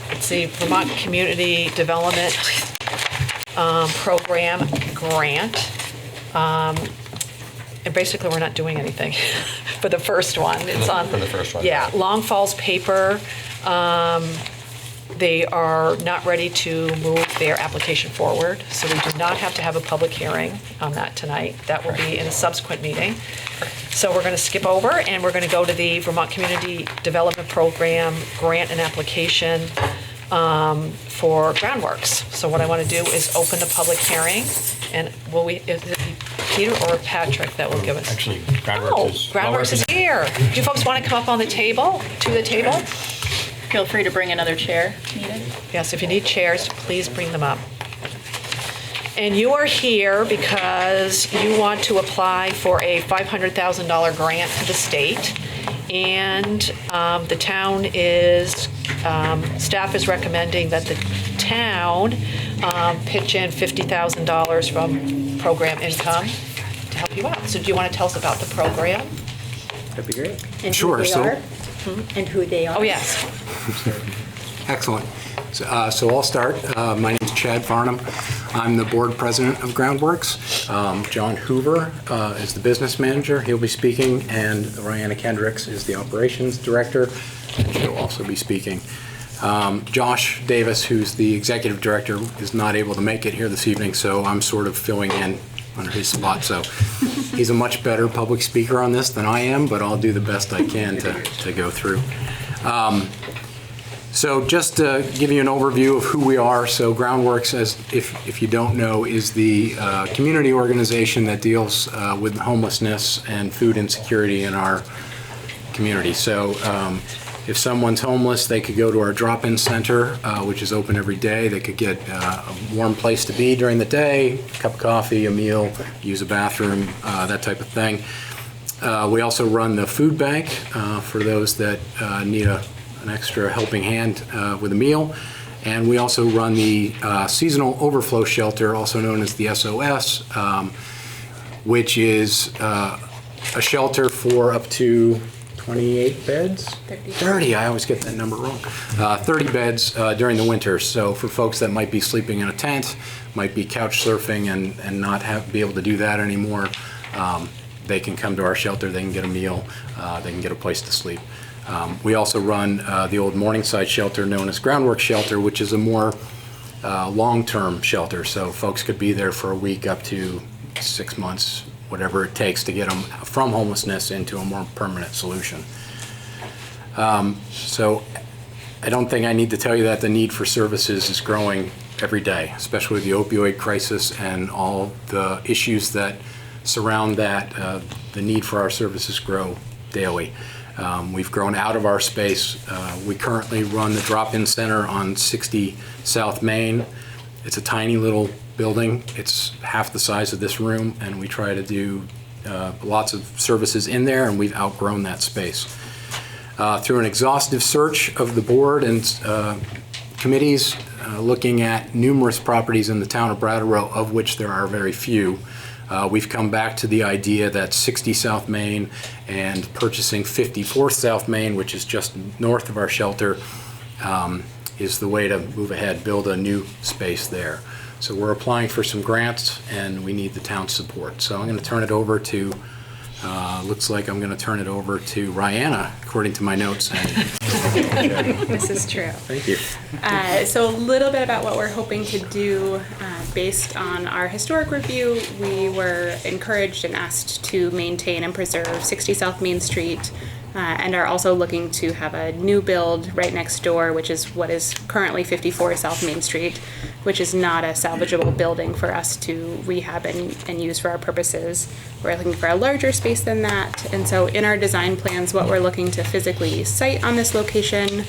let's see, Vermont Community Development Program grant. And basically, we're not doing anything for the first one. It's on.
For the first one.
Yeah, Long Falls paper. They are not ready to move their application forward, so we do not have to have a public hearing on that tonight. That will be in a subsequent meeting. So we're going to skip over, and we're going to go to the Vermont Community Development Program grant and application for groundworks. So what I want to do is open the public hearing, and is it Peter or Patrick that will give us?
Actually,
Oh,
Groundworks is.
Groundworks is here. Do you folks want to come up on the table, to the table?
Feel free to bring another chair needed.
Yes, if you need chairs, please bring them up. And you are here because you want to apply for a $500,000 grant to the state. And the town is, staff is recommending that the town pitch in $50,000 from program income to help you out. So do you want to tell us about the program?
That'd be great.
And
Sure.
who we
So
are?
and who they are.
Oh, yes.
Excellent. So I'll start. My name is Chad Farnham. I'm the board president of Groundworks. John Hoover is the business manager. He'll be speaking, and Rihanna Kendricks is the operations director, and she'll also be speaking. Josh Davis, who's the executive director, is not able to make it here this evening, so I'm sort of filling in under his spot. So he's a much better public speaker on this than I am, but I'll do the best I can to go through. So just to give you an overview of who we are, so Groundworks, as if you don't know, is the community organization that deals with homelessness and food insecurity in our community. So if someone's homeless, they could go to our drop-in center, which is open every day. They could get a warm place to be during the day, a cup of coffee, a meal, use a bathroom, that type of thing. We also run the food bank for those that need an extra helping hand with a meal. And we also run the seasonal overflow shelter, also known as the SOS, which is a shelter for up to 28 beds? 30, I always get that number wrong. 30 beds during the winter. So for folks that might be sleeping in a tent, might be couch surfing and not be able to do that anymore, they can come to our shelter, they can get a meal, they can get a place to sleep. We also run the old Morningside shelter known as Groundwork Shelter, which is a more long-term shelter. So folks could be there for a week up to 6 months, whatever it takes to get them from homelessness into a more permanent solution. So I don't think I need to tell you that the need for services is growing every day, especially with the opioid crisis and all the issues that surround that. The need for our services grow daily. We've grown out of our space. We currently run the drop-in center on 60 South Main. It's a tiny little building. It's half the size of this room, and we try to do lots of services in there, and we've outgrown that space. Through an exhaustive search of the board and committees, looking at numerous properties in the town of Brattleboro, of which there are very few, we've come back to the idea that 60 South Main and purchasing 54 South Main, which is just north of our shelter, is the way to move ahead, build a new space there. So we're applying for some grants, and we need the town's support. So I'm going to turn it over to, looks like I'm going to turn it over to Rihanna, according to my notes.
This is true.
Thank you.
So a little bit about what we're hoping to do based on our historic review. We were encouraged and asked to maintain and preserve 60 South Main Street and are also looking to have a new build right next door, which is what is currently 54 South Main Street, which is not a salvageable building for us to rehab and use for our purposes. We're looking for a larger space than that. And so in our design plans, what we're looking to physically site on this location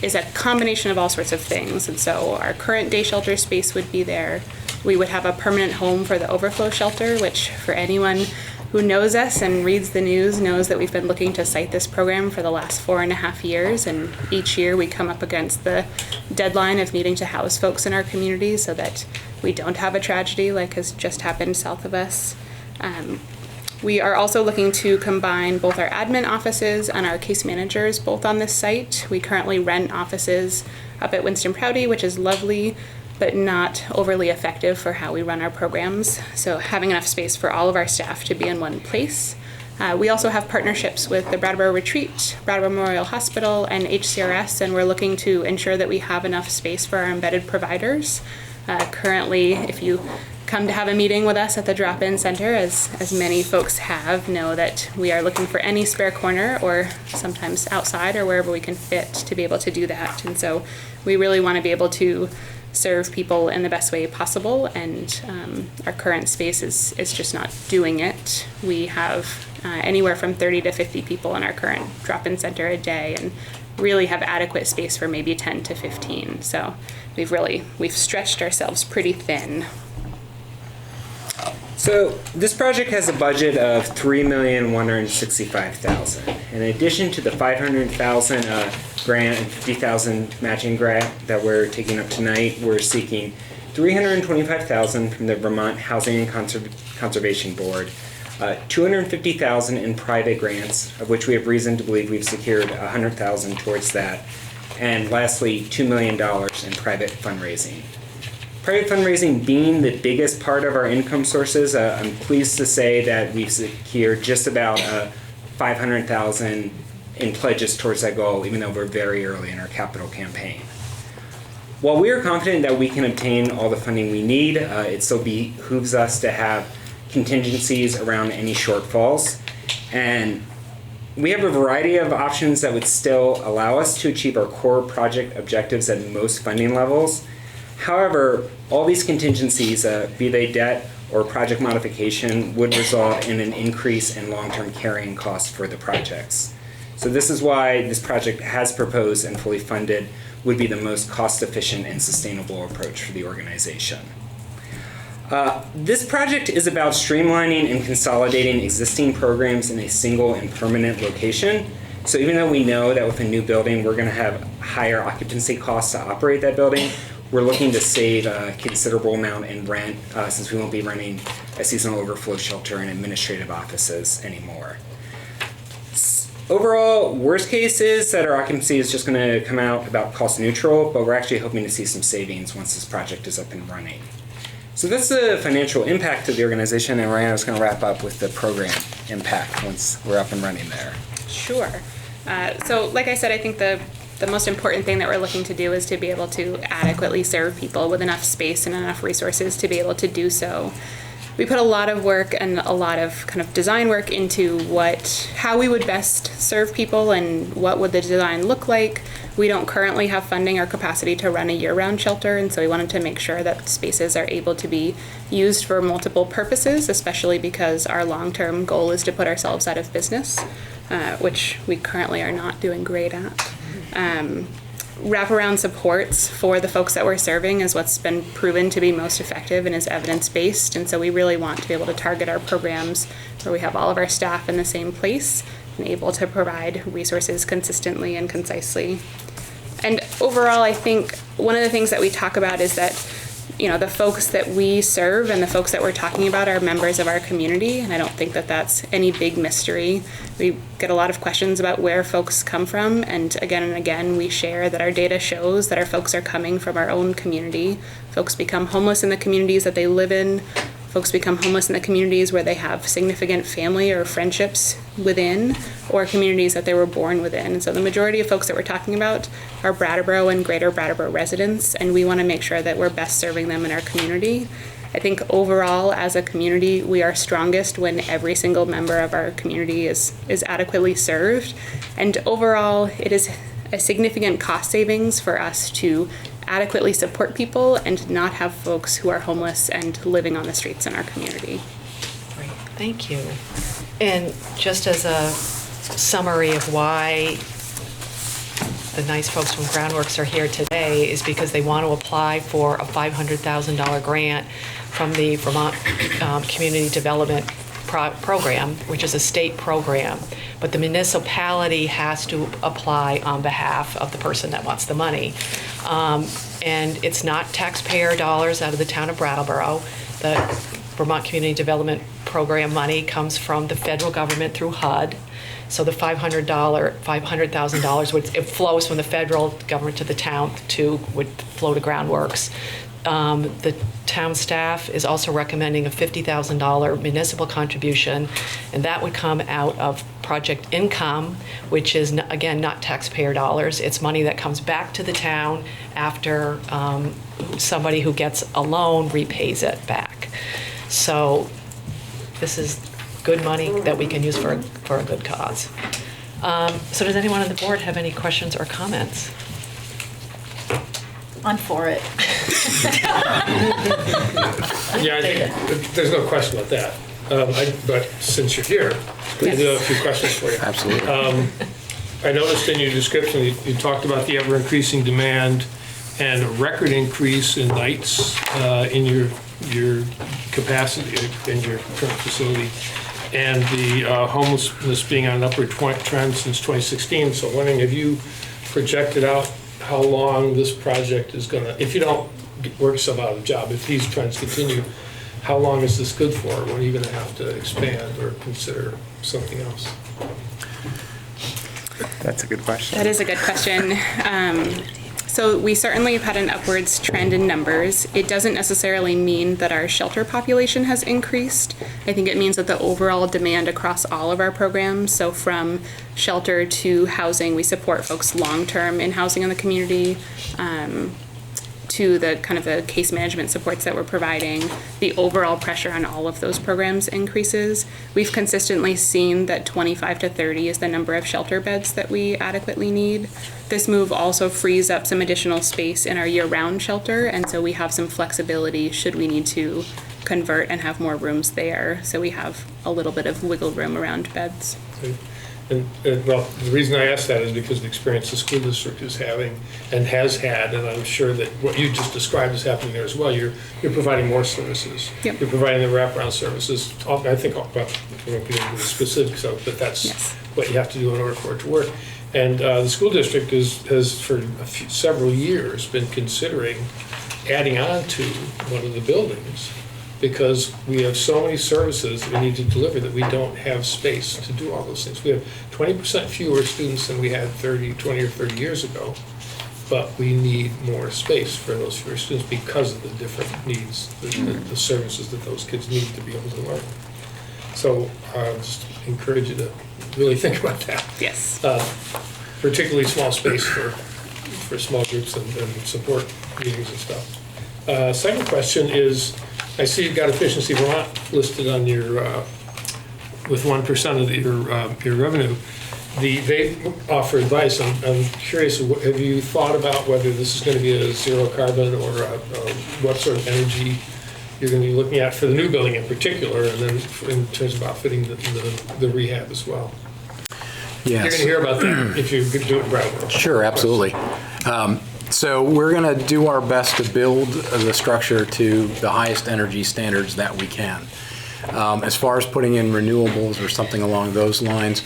is a combination of all sorts of things. And so our current day shelter space would be there. We would have a permanent home for the overflow shelter, which for anyone who knows us and reads the news knows that we've been looking to site this program for the last 4.5 years, and each year we come up against the deadline of needing to house folks in our community so that we don't have a tragedy like has just happened south of us. We are also looking to combine both our admin offices and our case managers both on this site. We currently rent offices up at Winston Prouty, which is lovely, but not overly effective for how we run our programs. So having enough space for all of our staff to be in one place. We also have partnerships with the Brattleboro Retreat, Brattleboro Memorial Hospital, and HCRS, and we're looking to ensure that we have enough space for our embedded providers. Currently, if you come to have a meeting with us at the drop-in center, as many folks have, know that we are looking for any spare corner or sometimes outside or wherever we can fit to be able to do that. And so we really want to be able to serve people in the best way possible, and our current space is just not doing it. We have anywhere from 30 to 50 people in our current drop-in center a day, and really have adequate space for maybe 10 to 15. So we've stretched ourselves pretty thin.
So this project has a budget of $3,165,000. In addition to the $500,000 grant and $50,000 matching grant that we're taking up tonight, we're seeking $325,000 from the Vermont Housing and Conservation Board, $250,000 in private grants, of which we have reason to believe we've secured $100,000 towards that. And lastly, $2 million in private fundraising. Private fundraising being the biggest part of our income sources, I'm pleased to say that we've secured just about $500,000 in pledges towards that goal, even though we're very early in our capital campaign. While we are confident that we can obtain all the funding we need, it still behooves us to have contingencies around any shortfalls. And we have a variety of options that would still allow us to achieve our core project objectives at most funding levels. However, all these contingencies, be they debt or project modification, would result in an increase in long-term carrying costs for the projects. So this is why this project, has proposed and fully funded, would be the most cost-efficient and sustainable approach for the organization. This project is about streamlining and consolidating existing programs in a single and permanent location. So even though we know that with a new building, we're going to have higher occupancy costs to operate that building, we're looking to save a considerable amount in rent since we won't be running a seasonal overflow shelter and administrative offices anymore. Overall, worst case is that our occupancy is just going to come out about cost neutral, but we're actually hoping to see some savings once this project is up and running. So that's the financial impact to the organization, and Ryan is going to wrap up with the program impact once we're up and running there.
Sure. So like I said, I think the most important thing that we're looking to do is to be able to adequately serve people with enough space and enough resources to be able to do so. We put a lot of work and a lot of kind of design work into how we would best serve people and what would the design look like. We don't currently have funding or capacity to run a year-round shelter, and so we wanted to make sure that spaces are able to be used for multiple purposes, especially because our long-term goal is to put ourselves out of business, which we currently are not doing great at. Wraparound supports for the folks that we're serving is what's been proven to be most effective and is evidence-based, and so we really want to be able to target our programs where we have all of our staff in the same place and able to provide resources consistently and concisely. And overall, I think one of the things that we talk about is that, you know, the folks that we serve and the folks that we're talking about are members of our community, and I don't think that that's any big mystery. We get a lot of questions about where folks come from, and again, we share that our data shows that our folks are coming from our own community. Folks become homeless in the communities that they live in. Folks become homeless in the communities where they have significant family or friendships within, or communities that they were born within. And so the majority of folks that we're talking about are Brattleboro and greater Brattleboro residents, and we want to make sure that we're best serving them in our community. I think overall, as a community, we are strongest when every single member of our community is adequately served. And overall, it is a significant cost savings for us to adequately support people and not have folks who are homeless and living on the streets in our community.
Great, thank you. And just as a summary of why the nice folks from Groundworks are here today is because they want to apply for a $500,000 grant from the Vermont Community Development Program, which is a state program, but the municipality has to apply on behalf of the person that wants the money. And it's not taxpayer dollars out of the town of Brattleboro. The Vermont Community Development Program money comes from the federal government through HUD. So the $500,000 it flows from the federal government to the town would flow to Groundworks. The town staff is also recommending a $50,000 municipal contribution, and that would come out of project income, which is, again, not taxpayer dollars. It's money that comes back to the town after somebody who gets a loan repays it back. So this is good money that we can use for a good cause. So does anyone on the board have any questions or comments?
I'm for it.
Yeah, I think there's no question about that. But since you're here, I do have a few questions for you.
Absolutely.
I noticed in your description, you talked about the ever-increasing demand and a record increase in nights in your capacity in your current facility, and the homelessness being on an upward trend since 2016. So I'm wondering, have you projected out how long this project is going to, if you don't work yourself out of the job, if these trends continue, how long is this good for? When are you going to have to expand or consider something else?
That's a good question.
That is a good question. So we certainly have had an upwards trend in numbers. It doesn't necessarily mean that our shelter population has increased. I think it means that the overall demand across all of our programs, so from shelter to housing, we support folks long-term in housing in the community, to the kind of the case management supports that we're providing, the overall pressure on all of those programs increases. We've consistently seen that 25 to 30 is the number of shelter beds that we adequately need. This move also frees up some additional space in our year-round shelter, and so we have some flexibility should we need to convert and have more rooms there. So we have a little bit of wiggle room around beds.
And well, the reason I ask that is because of the experience the school district is having and has had, and I'm sure that what you just described is happening there as well. You're providing more services.
Yep.
You're providing the wraparound services. I think, well, we won't get into the specifics of it, but that's what you have to do in order for it to work. And the school district has for several years been considering adding on to one of the buildings, because we have so many services that we need to deliver that we don't have space to do all those things. We have 20% fewer students than we had 20 or 30 years ago, but we need more space for those fewer students because of the different needs, the services that those kids need to be able to learn. So I just encourage you to really think about that.
Yes.
Particularly small space for small groups and support meetings and stuff. Second question is, I see you've got Efficiency Vermont listed on your, with 1% of your revenue. They offer advice. I'm curious, have you thought about whether this is going to be a zero carbon or what sort of energy you're going to be looking at for the new building in particular, and then in terms of outfitting the rehab as well?
Yes.
You're going to hear about that if you do it in Brattleboro.
Sure, absolutely. So we're going to do our best to build the structure to the highest energy standards that we can. As far as putting in renewables or something along those lines,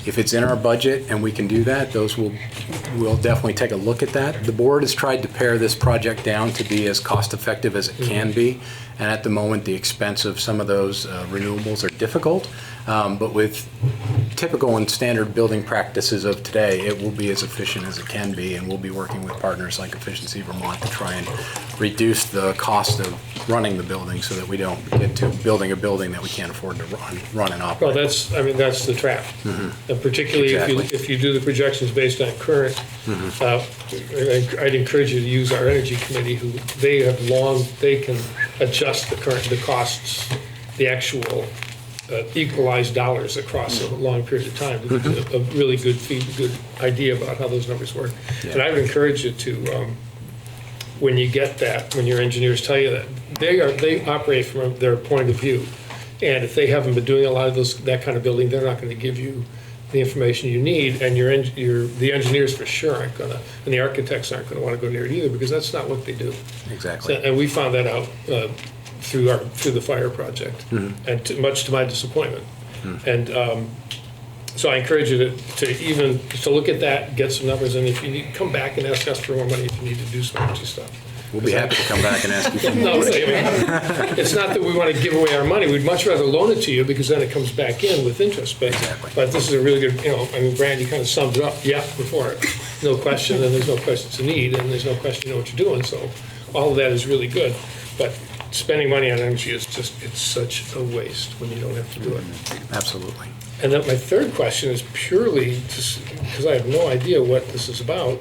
if it's in our budget and we can do that, we'll definitely take a look at that. The board has tried to pare this project down to be as cost effective as it can be. And at the moment, the expense of some of those renewables are difficult. But with typical and standard building practices of today, it will be as efficient as it can be, and we'll be working with partners like Efficiency Vermont to try and reduce the cost of running the building so that we don't get to building a building that we can't afford to run and operate.
Well, that's the trap. Mm-hmm. And particularly if you do the projections based on current, I'd encourage you to use our Energy Committee, who they can adjust the costs, the actual equalized dollars across a long period of time. A really good idea about how those numbers work. Yeah. And I would encourage you to, when you get that, when your engineers tell you that, they operate from their point of view. And if they haven't been doing a lot of that kind of building, they're not going to give you the information you need, and the engineers for sure aren't going to, and the architects aren't going to want to go near it either, because that's not what they do.
Exactly.
So, and we found that out through the fire project, and much to my disappointment. And so I encourage you to look at that, get some numbers, and if you need, come back and ask us for more money if you need to do some energy stuff.
We'll be happy to come back and ask you for more.
No, it's not that we want to give away our money. We'd much rather loan it to you, because then it comes back in with interest. But this is a really good, Brand, you kind of summed it up. Yeah, we're for it. No question, and there's no question to need, and there's no question you know what you're doing. So all of that is really good. But spending money on energy is it's such a waste when you don't have to do it.
Absolutely.
And then my third question is purely just because I have no idea what this is about.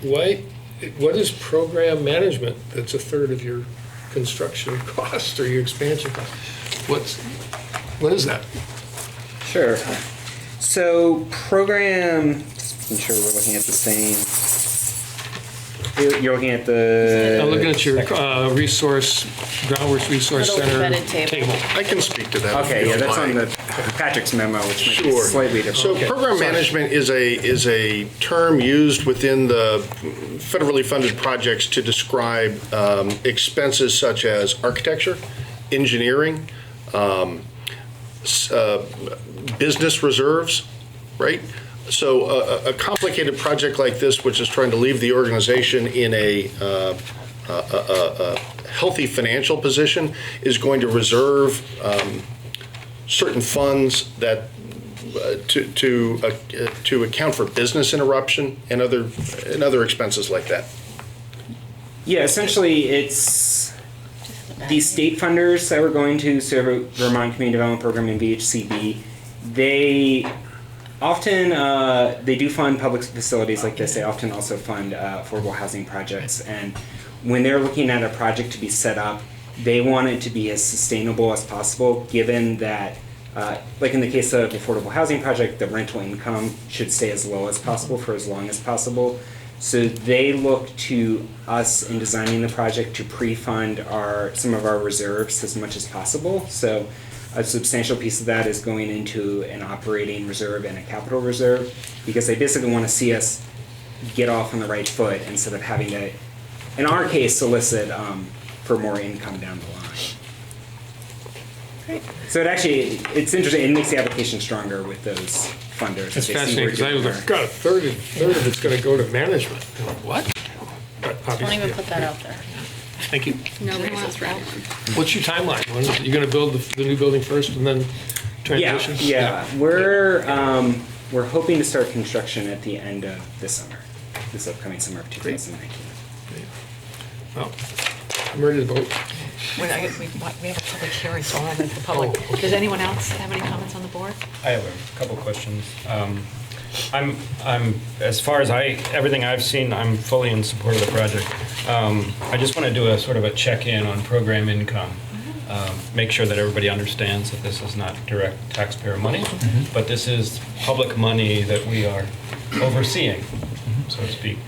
What is program management that's a third of your construction cost or your expansion cost? What is that?
Sure. So program, I'm sure we're looking at the same. You're looking at the.
I'm looking at your Groundworks Resource Center table.
I can speak to that.
Okay, yeah, that's on the Patrick's memo, which might be slightly different.
So program management is a term used within the federally funded projects to describe expenses such as architecture, engineering, business reserves, right? So a complicated project like this, which is trying to leave the organization in a healthy financial position is going to reserve certain funds that to account for business interruption and other expenses like that.
Yeah, essentially it's these state funders that we're going to, so Vermont Community Development Program and VHCB, they often, they do fund public facilities like this. They often also fund affordable housing projects. And when they're looking at a project to be set up, they want it to be as sustainable as possible, given that, like in the case of affordable housing project, the rental income should stay as low as possible for as long as possible. So they look to us in designing the project to pre-fund some of our reserves as much as possible. So a substantial piece of that is going into an operating reserve and a capital reserve, because they basically want to see us get off on the right foot instead of having to, in our case, solicit for more income down the line.
Great.
So it's interesting. It makes the application stronger with those funders.
It's
They see
fascinating
we're
because I
doing
was like, God, a third of it's going to go to management. I'm like, what? But
Don't
obviously,
even put that out there.
Thank you.
No raises, right?
What's your timeline? When is it? You're going to build the new building first and then transition?
Yeah. We're hoping to start construction at the end of this upcoming summer of 2019.
Well, I'm ready to vote.
We have a public hearing, so I'll open the public. Does anyone else have any comments on the board?
I have a couple questions. I'm as far as everything I've seen, I'm fully in support of the project. I just want to do a sort of a check-in on program income. Make sure that everybody understands that this is not direct taxpayer money, but this is public money that we are overseeing, so to speak.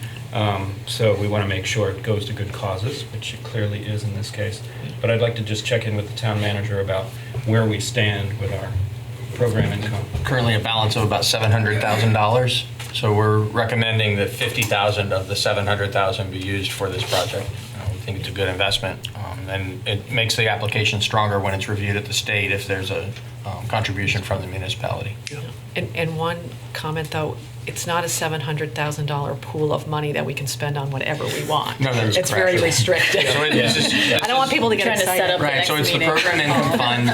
So we want to make sure it goes to good causes, which it clearly is in this case. But I'd like to just check in with the town manager about where we stand with our program income.
Currently a balance of about $700,000. So we're recommending that $50,000 of the $700,000 be used for this project. We think it's a good investment, and it makes the application stronger when it's reviewed at the state if there's a contribution from the municipality.
And one comment, though, it's not a $700,000 pool of money that we can spend on whatever we want.
No, that is
It's
correct.
very restricted.
So it's just-
I don't want people to get
Trying to
excited.
set up the
Right, so
next
it's the
meeting.
program income fund.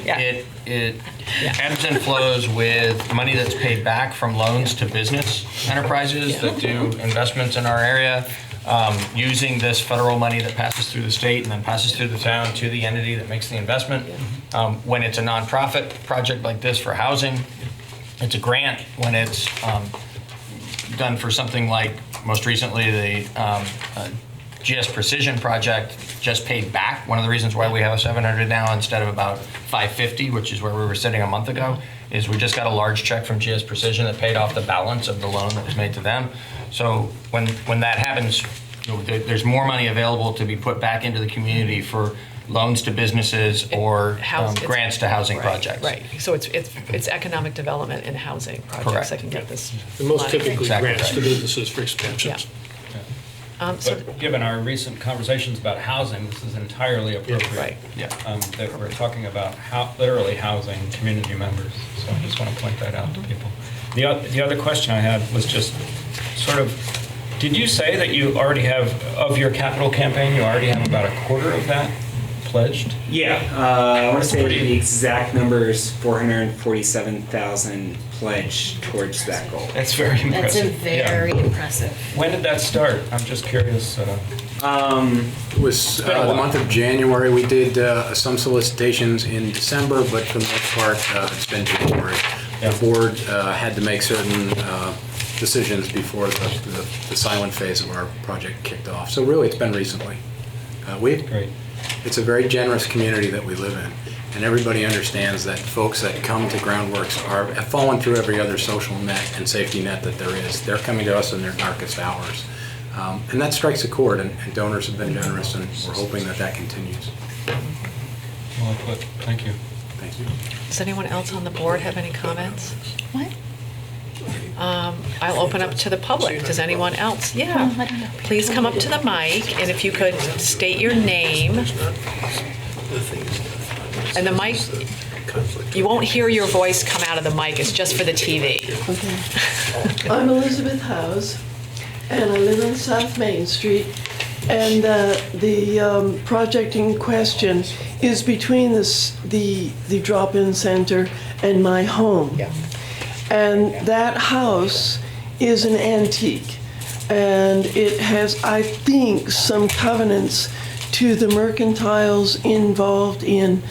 Yeah.
It ebbs and flows with money that's paid back from loans to business enterprises that do investments in our area, using this federal money that passes through the state and then passes through the town to the entity that makes the investment. When it's a nonprofit project like this for housing, it's a grant. When it's done for something like, most recently, the GS Precision project just paid back. One of the reasons why we have a 700 now instead of about 550, which is where we were sitting a month ago, is we just got a large check from GS Precision that paid off the balance of the loan that was made to them. So when that happens, there's more money available to be put back into the community for loans to businesses or grants to housing projects.
Right, so it's economic development and housing projects
Correct.
that can get this
And most
money.
typically
Exactly
grants to
right.
businesses for expansions.
So
But given our recent conversations about housing, this is entirely appropriate.
Right.
Yeah.
That we're talking about literally housing community members. So I just want to point that out to people. The other question I had was just sort of, did you say that you already have, of your capital campaign, you already have about a quarter of that pledged?
Yeah, I want to say the exact number is 447,000 pledged towards that goal.
That's very
That's
impressive.
very impressive.
When did that start? I'm just curious.
It was
been a
the
while.
month of January. We did some solicitations in December, but for the most part, it's been January.
Yeah.
The board had to make certain decisions before the silent phase of our project kicked off. So really, it's been recently.
Great.
It's a very generous community that we live in, and everybody understands that folks that come to Groundworks have fallen through every other social net and safety net that there is. They're coming to us in their darkest hours. And that strikes a chord, and donors have been generous, and we're hoping that that continues.
Well put. Thank you.
Thank you.
does anyone else on the board have any comments?
What?
I'll open up to the public. Does anyone else? Yeah.
I don't know.
Please come up to the mic, and if you could state your name. And the mic, you won't hear your voice come out of the mic. It's just for the TV.
Okay. I'm Elizabeth Howes, and I live on South Main Street And the project in question is between the drop-in center and my home.
Yeah.
And that house is an antique. And it has, I think, some covenants to the mercantiles involved in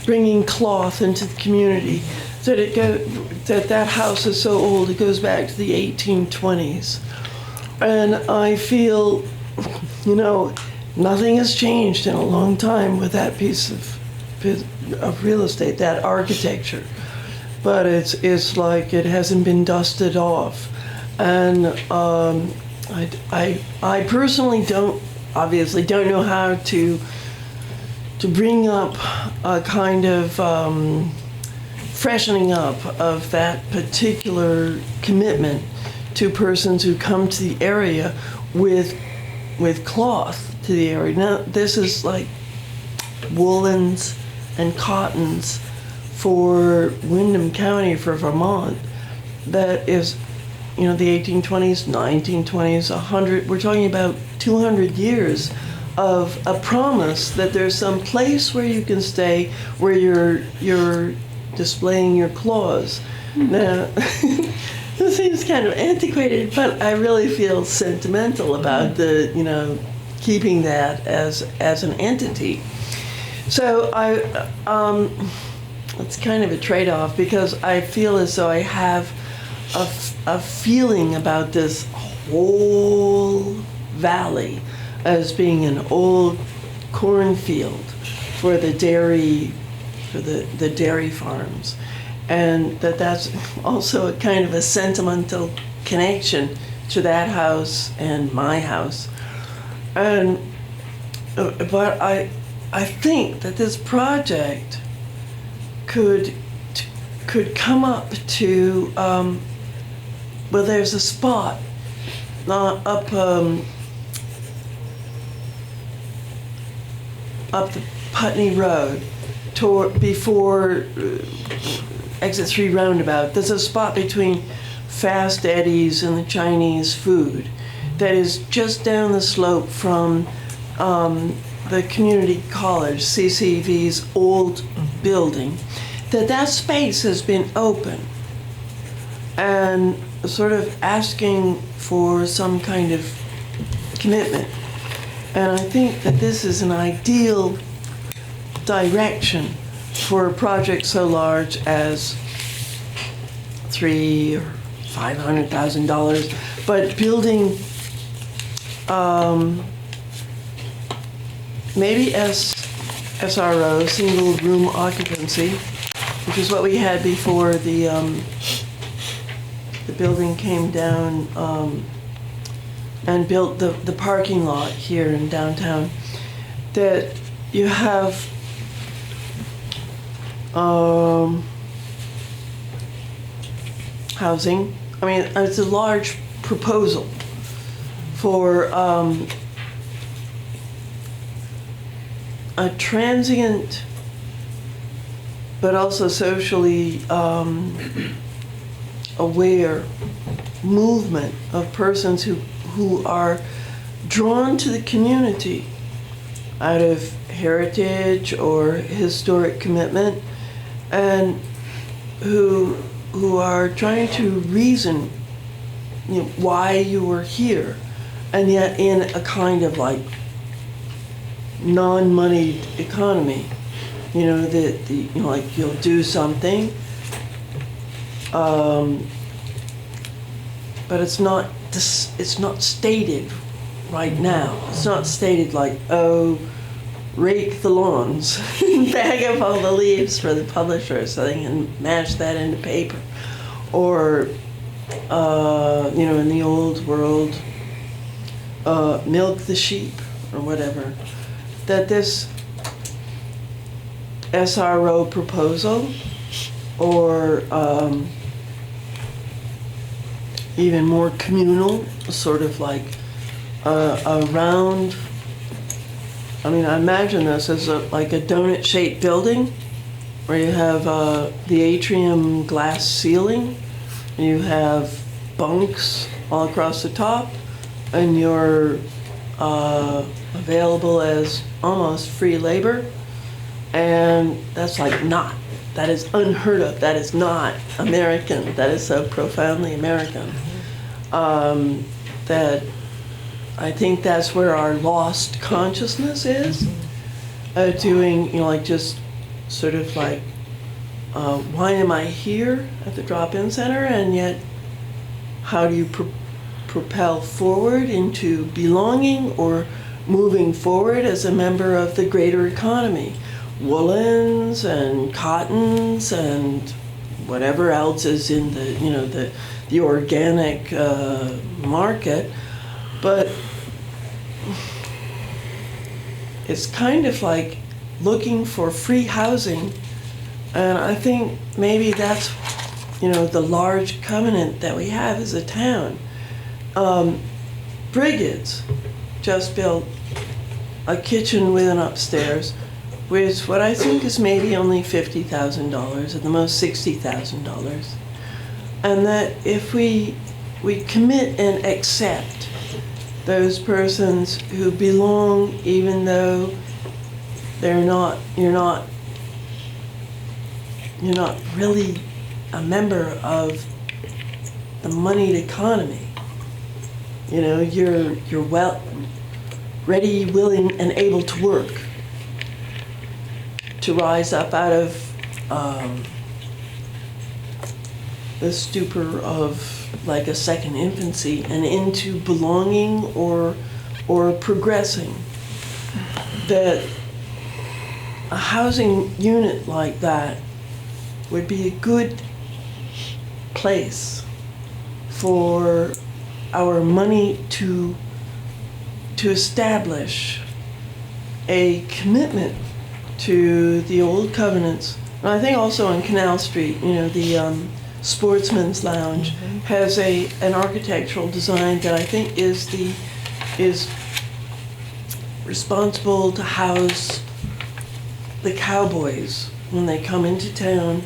bringing cloth into the community. That house is so old, it goes back to the 1820s. And I feel, nothing has changed in a long time with that piece of real estate, that architecture. But it's like it hasn't been dusted off. And I personally obviously don't know how to bring up a kind of freshening up of that particular commitment to persons who come to the area with cloth to the area. Now, this is like woolens and cottons for Windham County, for Vermont. That is, the 1820s, 1920s, 100, we're talking about 200 years of a promise that there's some place where you can stay where you're displaying your claws. Now, this seems kind of antiquated, but I really feel sentimental about keeping that as an entity. So it's kind of a trade-off, because I feel as though I have a feeling about this whole valley as being an old cornfield for the dairy farms, and that's also a kind of a sentimental connection to that house and my house. And but I think that this project could come up to there's a spot up the Putney Road before exit 3 roundabout. There's a spot between Fast Eddie's and the Chinese food that is just down the slope from the community college, CCV's old building. That space has been open and sort of asking for some kind of commitment. And I think that this is an ideal direction for a project so large as $300,000 or $500,000, but building maybe SRO, single room occupancy, which is what we had before the building came down and built the parking lot here in downtown. That you have housing. I mean, it's a large proposal for a transient but also socially aware movement of persons who are drawn to the community out of heritage or historic commitment, and who are trying to reason why you were here, and yet in a kind of like non-moneyed economy. Like you'll do something, but it's not stated right now. It's not stated like, rake the lawns, bag up all the leaves for the publisher so they can mash that into paper, or in the old world, milk the sheep or whatever. That this SRO proposal, or even more communal, sort of like around. I mean, I imagine this as like a donut-shaped building, where you have the atrium glass ceiling, and you have bunks all across the top, and you're available as almost free labor, and that's like not. That is unheard of. That is not American. That is so profoundly American. That I think that's where our lost consciousness is. Doing, like just sort of like, why am I here at the drop-in center? And yet, how do you propel forward into belonging or moving forward as a member of the greater economy? Woolens and cottons and whatever else is in the the organic market, but it's kind of like looking for free housing, and I think maybe that's the large covenant that we have as a town. Brigid's just built a kitchen with an upstairs with what I think is maybe only $50,000, at the most $60,000. And that if we commit and accept those persons who belong, even though you're not really a member of the moneyed economy. You're ready, willing, and able to work, to rise up out of the stupor of like a second infancy and into belonging or progressing. That a housing unit like that would be a good place for our money to establish a commitment to the old covenants. And I think also on Canal Street, the Sportsman's Lounge has an architectural design that I think is responsible to house the cowboys when they come into town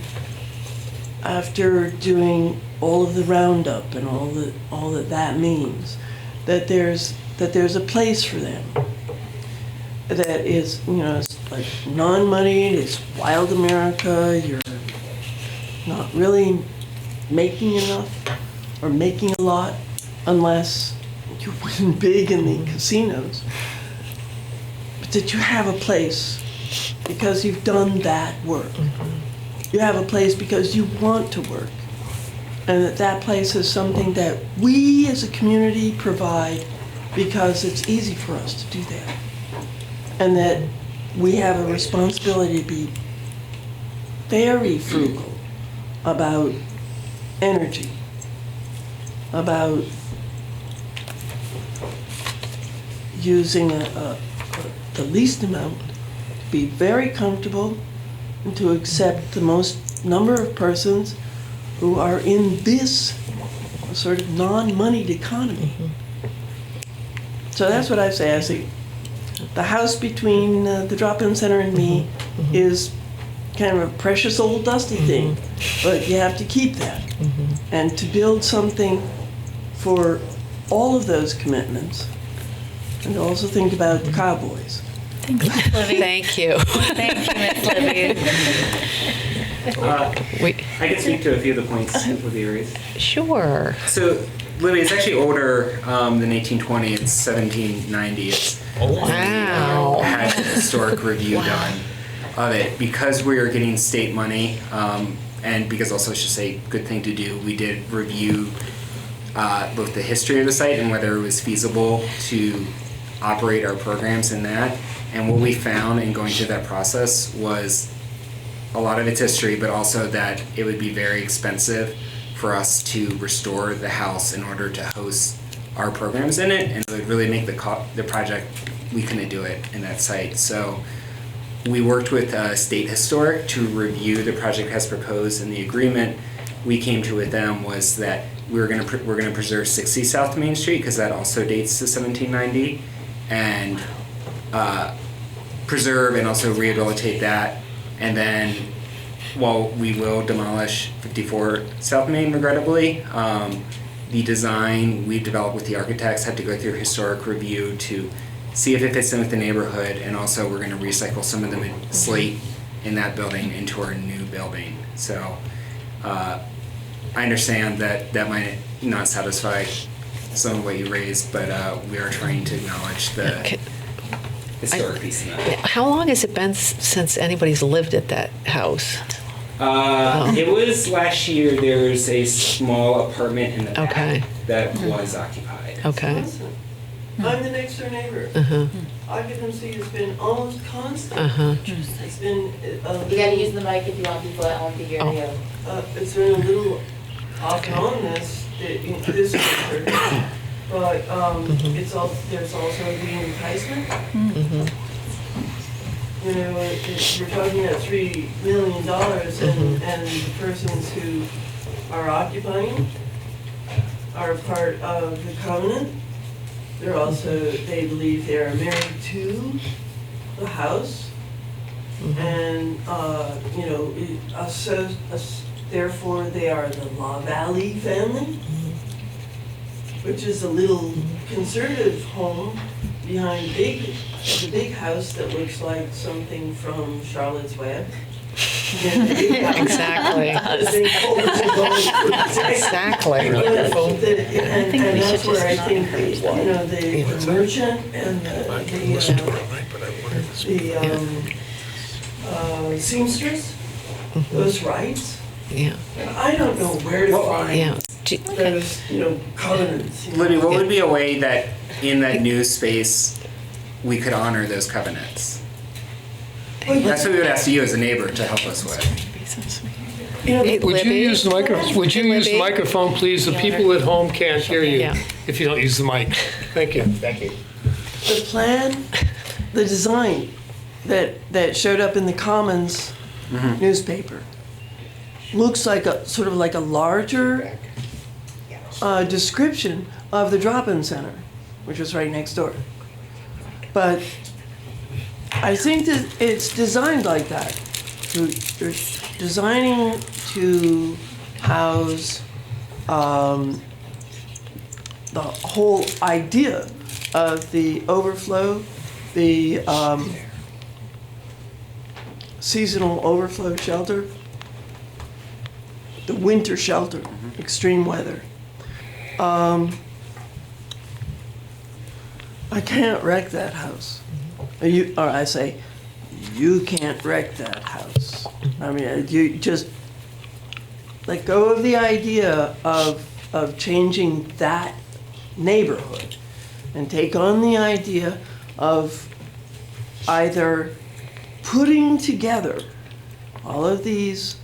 after doing all of the roundup and all that means. That there's a place for them. That is, it's like non-moneyed, it's wild America, you're not really making enough or making a lot unless you win big in the casinos. But that you have a place because you've done that work. You have a place because you want to work. And that place is something that we as a community provide because it's easy for us to do that. And that we have a responsibility to be very frugal about energy, about using the least amount, to be very comfortable, and to accept the most number of persons who are in this sort of non-moneyed economy. So that's what I say. I say the house between the drop-in center and me is kind of a precious old dusty thing, but you have to keep that. And to build something for all of those commitments, and also think about the cowboys.
Thanks, Libby.
Thank you.
Thank you, Miss Libby.
I can speak to a few of the points Libby raised.
Sure.
So, Libby, it's actually older than 1820. It's 1790. It's
Wow.
had a historic review done of it because we are getting state money, and because also it's just a good thing to do. We did review both the history of the site and whether it was feasible to operate our programs in that. And what we found in going through that process was a lot of its history, but also that it would be very expensive for us to restore the house in order to host our programs in it, and it would really make the project, we couldn't do it in that site. So we worked with State Historic to review the project as proposed, and the agreement we came to with them was that we're gonna preserve 60 South Main Street because that also dates to 1790, and preserve and also rehabilitate that, and then while we will demolish 54 South Main regrettably, the design we developed with the architects had to go through historic review to see if it fits in with the neighborhood, and also we're going to recycle some of the slate in that building into our new building. So I understand that that might not satisfy some of what you raised, but we are trying to acknowledge the historic piece of that.
How long has it been since anybody's lived at that house?
It was last year. There was a small apartment in the back
Okay.
that was occupied.
Okay.
I'm the next door neighbor. Occupancy has been almost constant. It's been
You gotta use the mic if you want people at home to hear you.
it's been a little off and on this winter, but it's all there's also the enticement. You know, we're talking about $3 million, and the persons who are occupying are part of the covenant. They're also, they believe they are married to the house, and you know, therefore they are the La Valley family, which is a little conservative home behind the big house that looks like something from Charlotte's Web.
Exactly. Exactly.
And that's where I think, you know, the merchant and the seamstress, those rights.
Yeah.
I don't know where to find those, you know, covenants.
Libby, what would be a way that in that new space we could honor those covenants? That's what we would ask you as a neighbor to help us with.
Would you use the microphone? Would you use the microphone, please? The people at home can't hear you if you don't use the mic. Thank you.
Thank you.
The plan, the design that showed up in the Commons newspaper looks like a sort of like a larger description of the drop-in center, which was right next door. But I think that it's designed like that. You're designing to house the whole idea of the overflow, the seasonal overflow shelter, the winter shelter, extreme weather. I can't wreck that house. I say, you can't wreck that house. I mean, you just let go of the idea of changing that neighborhood and take on the idea of either putting together all of these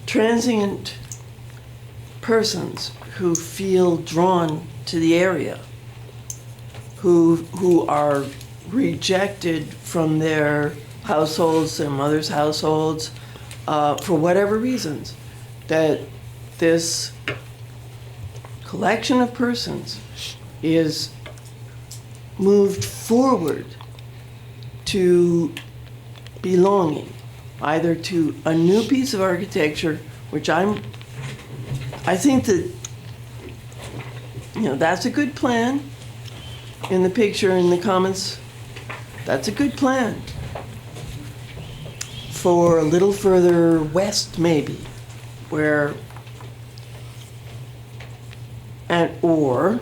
transient persons who feel drawn to the area, who are rejected from their households, their mother's households, for whatever reasons, that this collection of persons is moved forward to belonging, either to a new piece of architecture, which I think that, you know, that's a good plan. In the picture in the comments, that's a good plan. For a little further west, maybe, where, or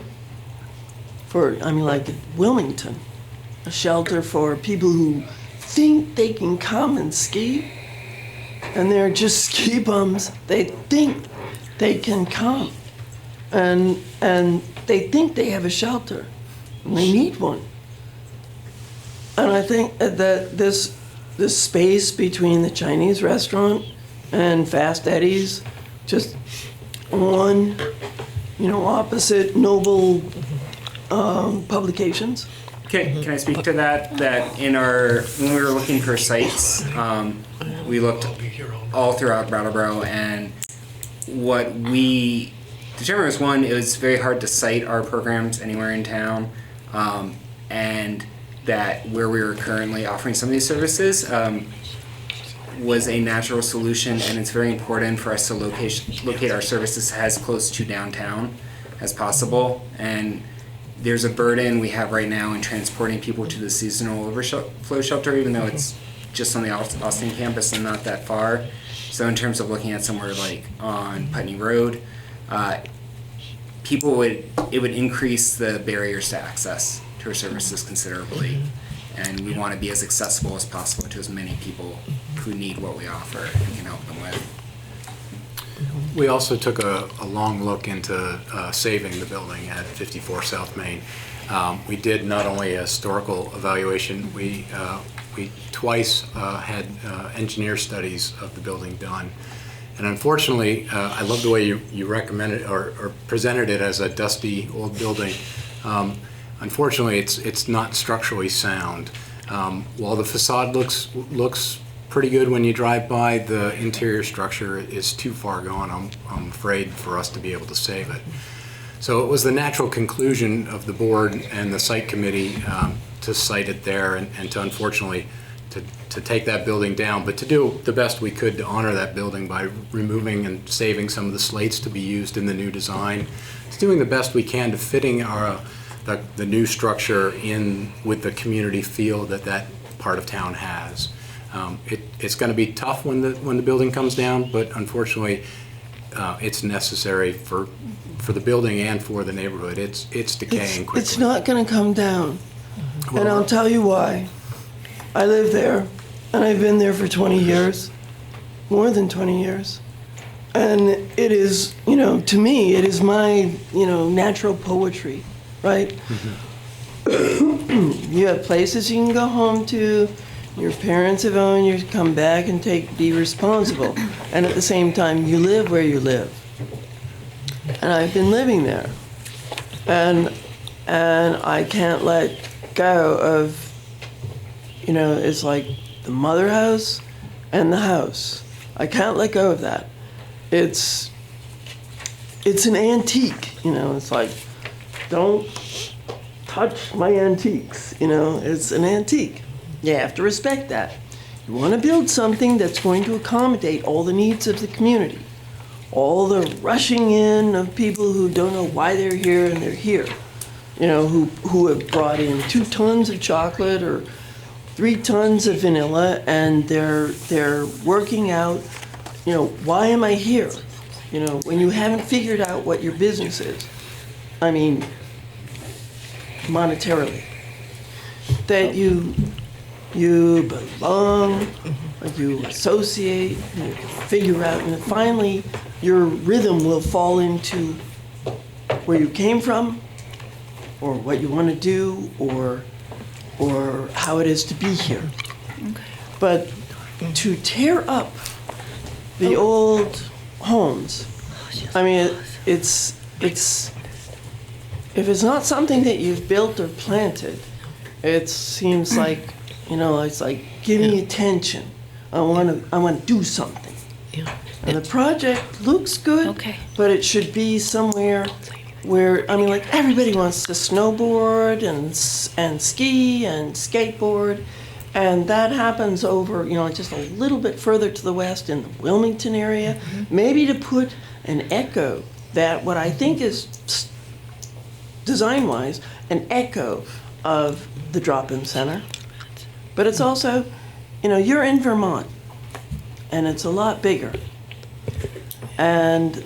for, I mean, like Wilmington, a shelter for people who think they can come and ski, and they're just ski bums. They think they can come, and they think they have a shelter, and they need one. And I think that this space between the Chinese restaurant and Fast Eddie's, just one, you know, opposite noble publications.
Can I speak to that? That in when we were looking for sites, we looked all throughout Brattleboro, and what we determined was, one, it was very hard to site our programs anywhere in town, and that where we were currently offering some of these services, was a natural solution, and it's very important for us to locate our services as close to downtown as possible. And there's a burden we have right now in transporting people to the seasonal overflow shelter, even though it's just on the Austin campus and not that far. So in terms of looking at somewhere like on Putney Road, it would increase the barriers to access to our services considerably. And we want to be as accessible as possible to as many people who need what we offer and can help them with.
We also took a long look into saving the building at 54 South Main. We did not only a historical evaluation, we twice had engineer studies of the building done. And unfortunately, I love the way you recommended or presented it as a dusty old building. Unfortunately, it's not structurally sound. While the facade looks pretty good when you drive by, the interior structure is too far gone, I'm afraid, for us to be able to save it. So it was the natural conclusion of the board and the site committee to site it there and to unfortunately to take that building down, but to do the best we could to honor that building by removing and saving some of the slates to be used in the new design. It's doing the best we can to fitting the new structure in with the community feel that part of town has. It's going to be tough when the building comes down, but unfortunately, it's necessary for the building and for the neighborhood. It's decaying quickly.
It's not going to come down, and I'll tell you why. I live there, and I've been there for 20 years, more than 20 years. And it is, to me, it is my, natural poetry, right? Mm-hmm. You have places you can go home to, your parents have owned, you come back and be responsible. And at the same time, you live where you live. And I've been living there. And I can't let go of, it's like the mother house and the house. I can't let go of that. It's an antique, it's like, don't touch my antiques, it's an antique. You have to respect that. You want to build something that's going to accommodate all the needs of the community. All the rushing in of people who don't know why they're here and they're here. Who have brought in 2 tons of chocolate or 3 tons of vanilla, and they're working out, why am I here? When you haven't figured out what your business is. I mean, monetarily. That you belong, or you associate, and you figure out, and finally your rhythm will fall into where you came from, or what you want to do, or how it is to be here. Okay. But to tear up the old homes, I mean, it's if it's not something that you've built or planted, it seems like, it's like, give me attention. I want to do something. Yeah. And the project looks good, okay, but it should be somewhere where, like everybody wants to snowboard and ski and skateboard, and that happens over, just a little bit further to the west in the Wilmington area. Mm-hmm. Maybe to put an echo, that what I think is design-wise an echo of the drop-in center, but it's also, you're in Vermont, and it's a lot bigger, and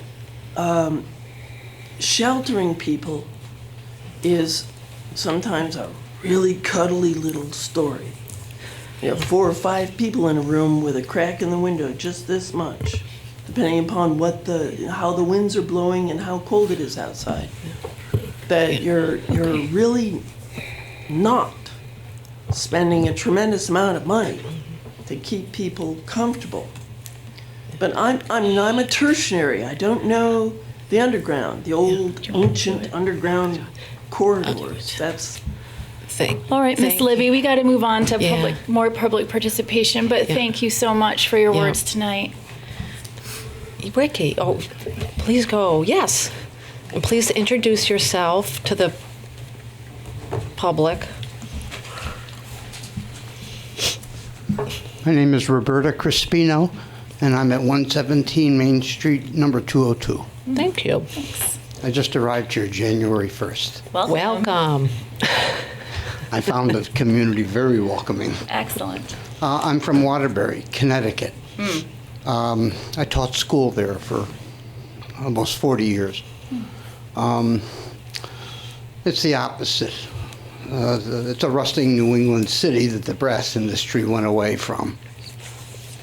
sheltering people is sometimes a really cuddly little story. 4 or 5 people in a room with a crack in the window, just this much, depending upon how the winds are blowing and how cold it is outside. That you're really not spending a tremendous amount of money to keep people comfortable. But I'm a tertiary. I don't know the underground, the old ancient underground corridors. That's
all right, Miss Libby, we got to move on to more public participation, but thank you so much for your words tonight.
Ricky, please go. Yes. And please introduce yourself to the public.
My name is Roberta Crispino, and I'm at 117 Main Street, number 202.
Thank you.
I just arrived here January 1st.
Welcome.
I found the community very welcoming.
Excellent.
I'm from Waterbury, Connecticut. I taught school there for almost 40 years. It's the opposite. It's a rusting New England city that the brass industry went away from.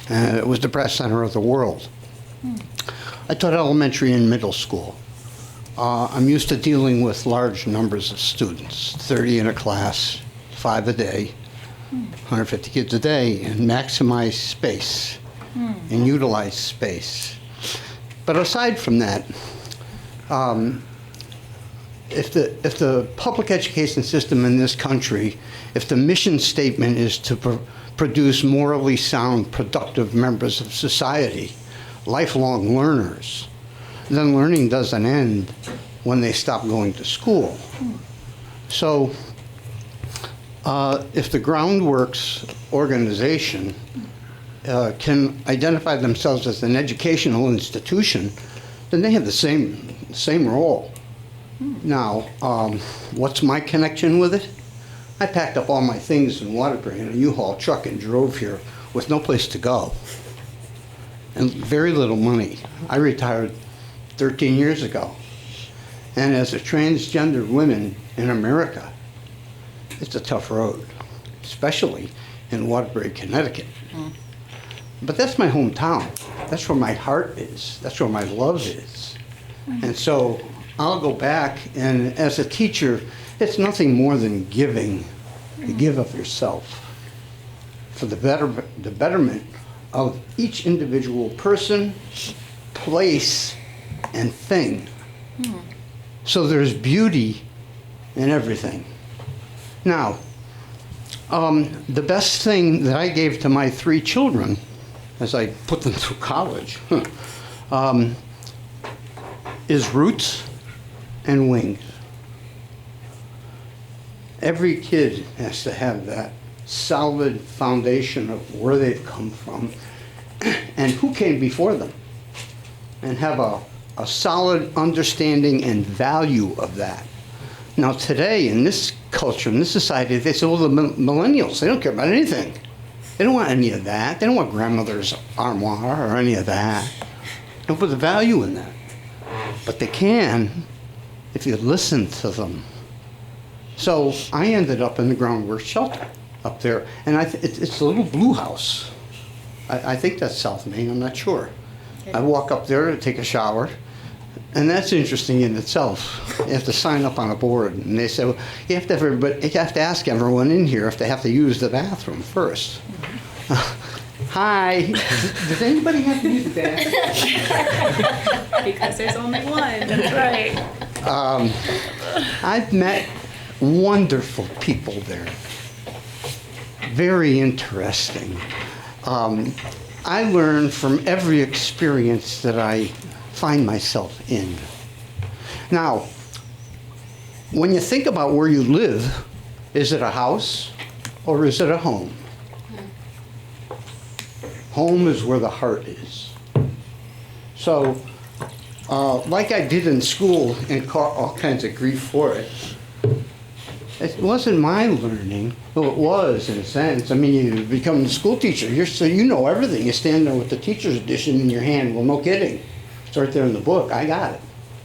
It was the brass center of the world. I taught elementary and middle school. I'm used to dealing with large numbers of students, 30 in a class, 5 a day, 150 kids a day, and maximize space and utilize space. But aside from that, if the public education system in this country, if the mission statement is to produce morally sound, productive members of society, lifelong learners, then learning doesn't end when they stop going to school. So if the Groundworks organization can identify themselves as an educational institution, then they have the same role. Now, what's my connection with it? I packed up all my things in Waterbury in a U-Haul truck and drove here with no place to go and very little money. I retired 13 years ago. And as a transgender woman in America, it's a tough road, especially in Waterbury, Connecticut. But that's my hometown. That's where my heart is. That's where my love is. And so I'll go back, and as a teacher, it's nothing more than giving. You give of yourself for the betterment of each individual person, place, and thing. So there's beauty in everything. Now, the best thing that I gave to my 3 children as I put them through college is roots and wings. Every kid has to have that solid foundation of where they've come from and who came before them, and have a solid understanding and value of that. Now today, in this culture, in this society, they say, well, the millennials, they don't care about anything. They don't want any of that. They don't want grandmother's armoire or any of that. They don't put the value in that. But they can if you listen to them. So I ended up in the Groundworks shelter up there, and it's a little blue house. I think that's South Main, I'm not sure. I walk up there to take a shower, and that's interesting in itself. You have to sign up on a board, and they say, well, you have to ask everyone in here if they have to use the bathroom first. Hi, does anybody have to use the bathroom?
Because there's only one.
That's right.
I've met wonderful people there. Very interesting. I learn from every experience that I find myself in. Now, when you think about where you live, is it a house or is it a home? Home is where the heart is. So, like I did in school and caught all kinds of grief for it, it wasn't my learning. Well, it was, in a sense. I mean, you become a school teacher, so you know everything. You stand there with the teacher's edition in your hand. Well, no kidding. It's right there in the book. I got it.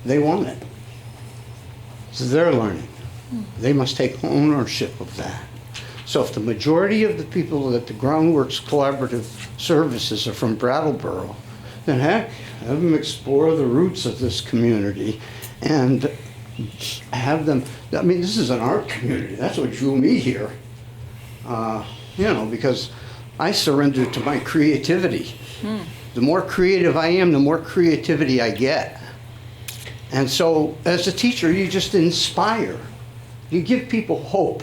They want it. So they're learning. They must take ownership of that. So if the majority of the people that the Groundworks Collaborative Services are from Brattleboro, then heck, have them explore the roots of this community and have them, I mean, this is an art community. That's what drew me here. You know, because I surrendered to my creativity. The more creative I am, the more creativity I get. And so as a teacher, you just inspire. You give people hope.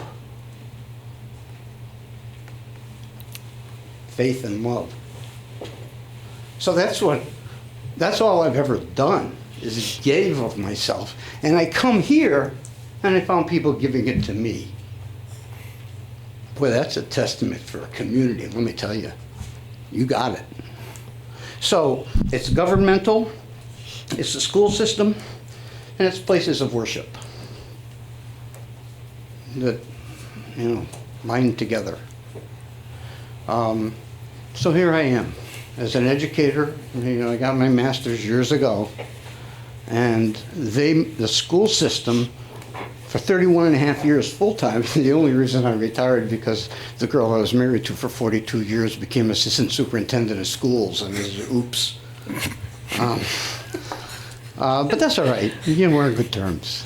Faith and love. So that's all I've ever done, is gave of myself. And I come here and I found people giving it to me. Boy, that's a testament for a community, let me tell you. you got it. So it's governmental, it's the school system, and it's places of worship that, bind together. So here I am, as an educator. I got my master's years ago, and the school system, for 31 and a half years full-time, the only reason I retired because the girl I was married to for 42 years became assistant superintendent of schools, and it was, oops. But that's all right. We're on good terms.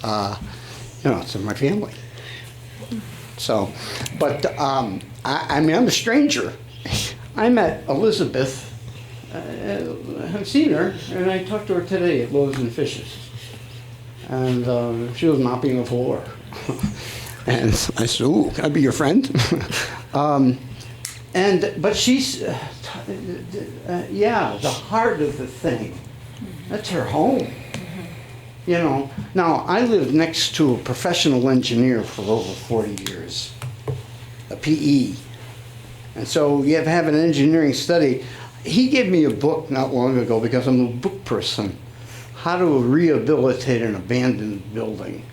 It's in my family. So, but I'm a stranger. I met Elizabeth. I've seen her, and I talked to her today at Loaves and Fishes. And she was mopping the floor. And I said, ooh, can I be your friend? But she's, the heart of the thing. That's her home. Now, I lived next to a professional engineer for over 40 years, a PE. And so you have an engineering study. He gave me a book not long ago because I'm a book person, How to Rehabilitate an Abandoned Building.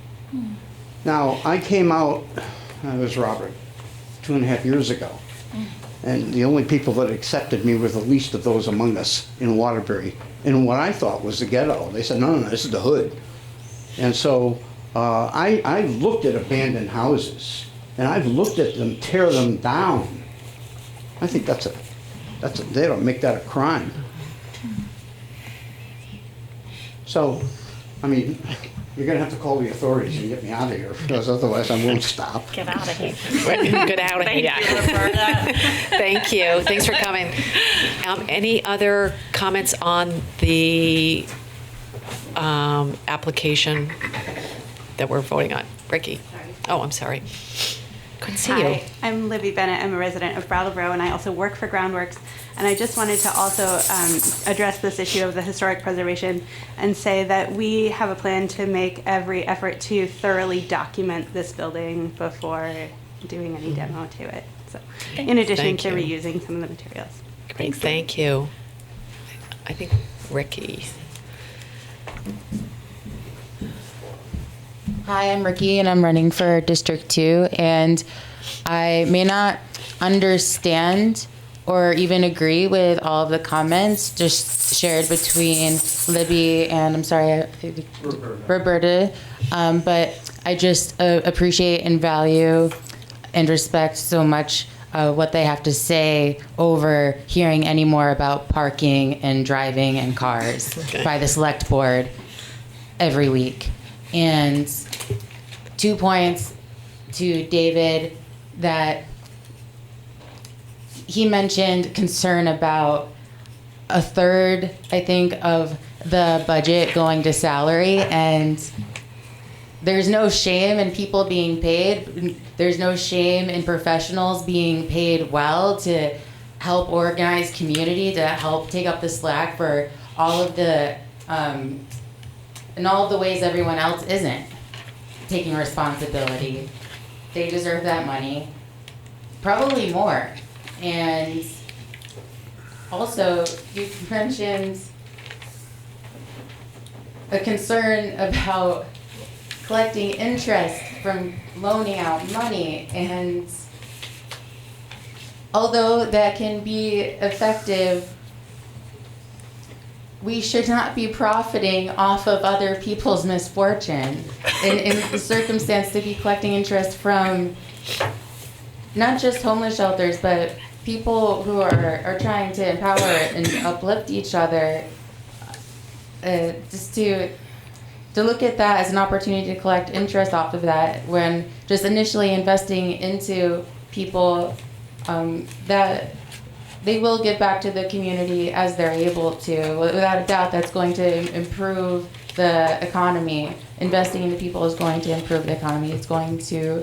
Now, I came out, I was Robert, 2.5 years ago. And the only people that accepted me were the least of those among us in Waterbury, in what I thought was the ghetto. They said, no, this is the hood. And so I looked at abandoned houses, and I've looked at them tear them down. I think they don't make that a crime. So, you're going to have to call the authorities and get me out of here, because otherwise I won't stop.
Get out of here.
Get out of here.
Thank you, Roberta.
Thank you. Thanks for coming. Any other comments on the application that we're voting on? Ricky? Oh, I'm sorry. Couldn't see you.
Hi, I'm Libby Bennett. I'm a resident of Brattleboro, and I also work for Groundworks. And I just wanted to also address this issue of the historic preservation and say that we have a plan to make every effort to thoroughly document this building before doing any demo to it. So, in addition to reusing some of the materials.
Great, thank you. I think Ricky.
Hi, I'm Ricky, and I'm running for District 2, and I may not understand or even agree with all of the comments just shared between Libby and, Roberta, but I just appreciate and value and respect so much what they have to say over hearing any more about parking and driving and cars by the select board every week. And 2 points to David that he mentioned concern about a third, I think, of the budget going to salary, and there's no shame in people being paid. There's no shame in professionals being paid well to help organize community, to help take up the slack for all of the, in all of the ways everyone else isn't taking responsibility. They deserve that money, probably more. And also, you mentioned a concern about collecting interest from loaning out money, and although that can be effective, we should not be profiting off of other people's misfortune. In the circumstance to be collecting interest from not just homeless shelters, but people who are trying to empower and uplift each other, just to look at that as an opportunity to collect interest off of that, when just initially investing into people, that they will give back to the community as they're able to. Without a doubt, that's going to improve the economy. Investing into people is going to improve the economy. It's going to,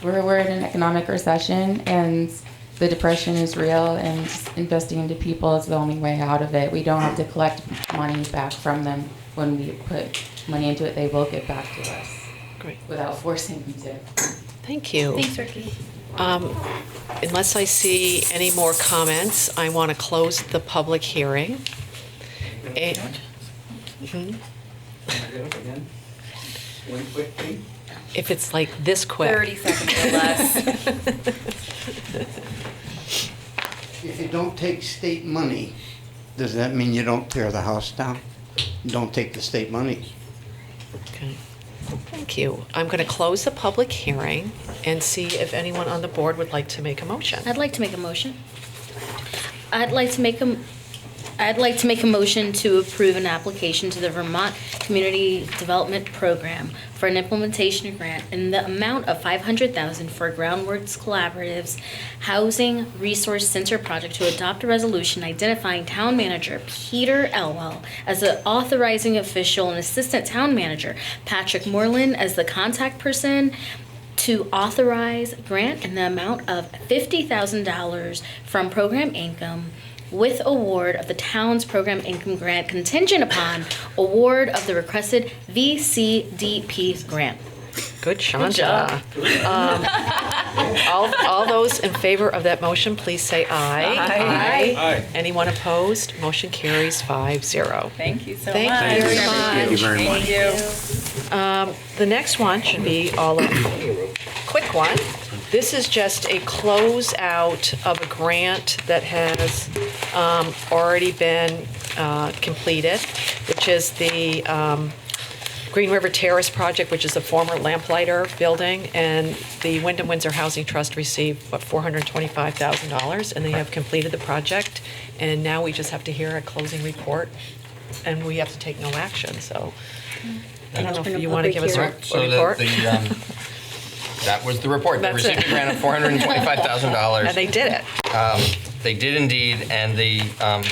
we're in an economic recession, and the depression is real, and investing into people is the only way out of it. We don't have to collect money back from them. When we put money into it, they will get back to us.
Great.
Without forcing them to.
Thank you.
Thanks, Ricky.
Unless I see any more comments, I want to close the public hearing. And- Mhm.
One quick thing.
If it's like this quick.
30 seconds or less.
If you don't take state money, does that mean you don't tear the house down? Don't take the state money.
Okay. Thank you. I'm going to close the public hearing and see if anyone on the board would like to make a motion.
I'd like to make a motion. I'd like to make a motion to approve an application to the Vermont Community Development Program for an implementation grant in the amount of $500,000 for Groundworks Collaborative's Housing Resource Center project to adopt a resolution identifying Town Manager Peter Elwell as the authorizing official and Assistant Town Manager Patrick Moreland as the contact person to authorize grant in the amount of $50,000 from program income with award of the town's program income grant contingent upon award of the requested VCDP grant.
Good, Shonda.
Good job.
All those in favor of that motion, please say aye.
Aye.
Aye.
Anyone opposed? Motion carries 5-0.
Thank you so
Thank
much.
you very much.
Thank you very much.
Thank you.
The next one should be a quick one. This is just a closeout of a grant that has already been completed, which is the Green River Terrace project, which is the former Lamplighter building, and the Wyndham Windsor Housing Trust received, $425,000, and they have completed the project, and now we just have to hear a closing report, and we have to take no action, so I don't know if you want to give us a report.
That was the report. They
That's
received
it.
a grant of $425,000.
And they did it.
They did indeed, and the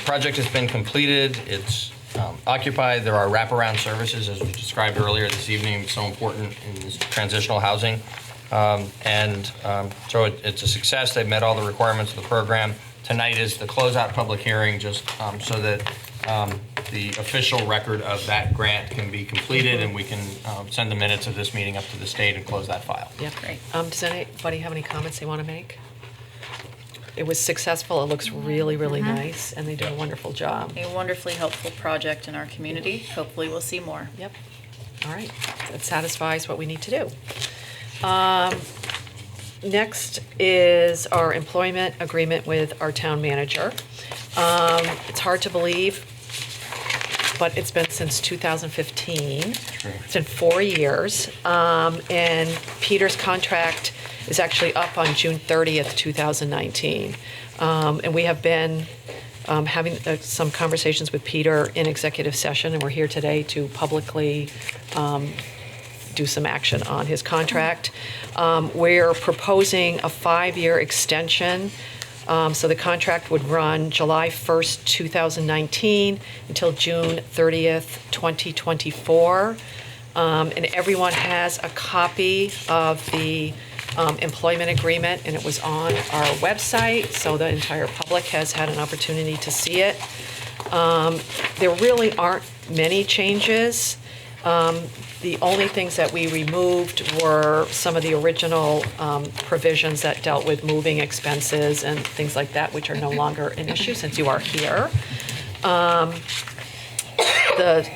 project has been completed. It's occupied. There are wraparound services, as we described earlier this evening, so important in this transitional housing. So it's a success. They've met all the requirements of the program. Tonight is the closeout public hearing, just so that the official record of that grant can be completed, and we can send the minutes of this meeting up to the state and close that file.
Yeah, great. Does anybody have any comments they want to make? It was successful. It looks really, really nice, and they did a wonderful job.
A wonderfully helpful project in our community. Hopefully we'll see more.
Yep. All right. That satisfies what we need to do. Next is our employment agreement with our town manager. It's hard to believe, but it's been since 2015. It's been 4 years. And Peter's contract is actually up on June 30th, 2019. And we have been having some conversations with Peter in executive session, and we're here today to publicly do some action on his contract. We're proposing a 5-year extension. So the contract would run July 1st, 2019 until June 30th, 2024. And everyone has a copy of the employment agreement, and it was on our website, so the entire public has had an opportunity to see it. There really aren't many changes. The only things that we removed were some of the original provisions that dealt with moving expenses and things like that, which are no longer an issue since you are here. The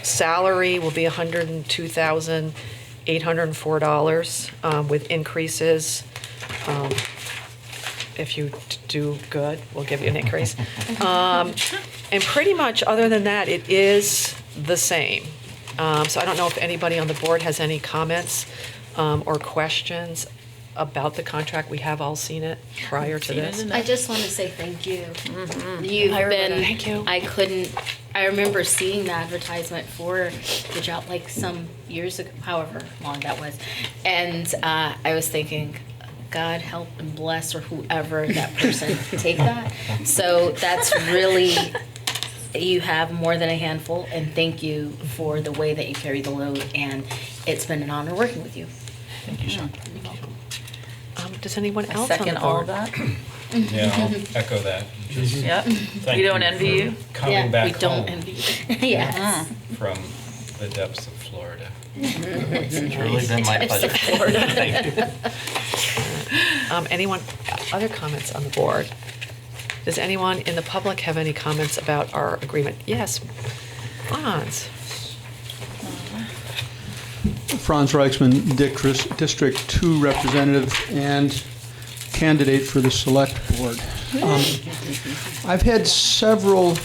salary will be $102,804 with increases. If you do good, we'll give you an increase. And pretty much other than that, it is the same. So I don't know if anybody on the board has any comments or questions about the contract. We have all seen it prior to this.
I just want to say thank you. You've
Hi, Roberta.
been,
Thank you.
I remember seeing the advertisement for the job like some years ago, however long that was. And I was thinking, God help and bless or whoever that person take that. So that's really, you have more than a handful, and thank you for the way that you carry the load, and it's been an honor working with you.
Thank you, sir.
Does anyone else on
Second
the
all of
board?
that.
Yeah, I'll echo that. Just
Yep.
thank
We don't
you
envy
for
you.
Coming back
we don't
home
envy you. Yes.
from the depths of Florida.
It's really been my pleasure. Thank you.
Anyone, other comments on the board? Does anyone in the public have any comments about our agreement? Yes, Franz.
Franz Reichsman, District 2 representative and candidate for the Select Board. I've had several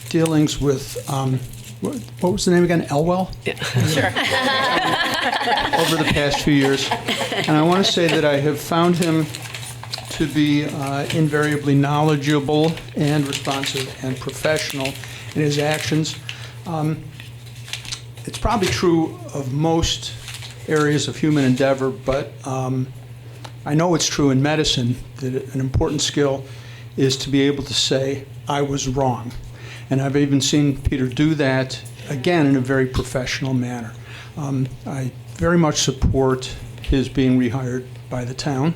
dealings with, what was the name again? Elwell?
Yeah, sure.
Over the past few years. And I want to say that I have found him to be invariably knowledgeable and responsive and professional in his actions. It's probably true of most areas of human endeavor, but I know it's true in medicine that an important skill is to be able to say, I was wrong. And I've even seen Peter do that, again, in a very professional manner. I very much support his being rehired by the town.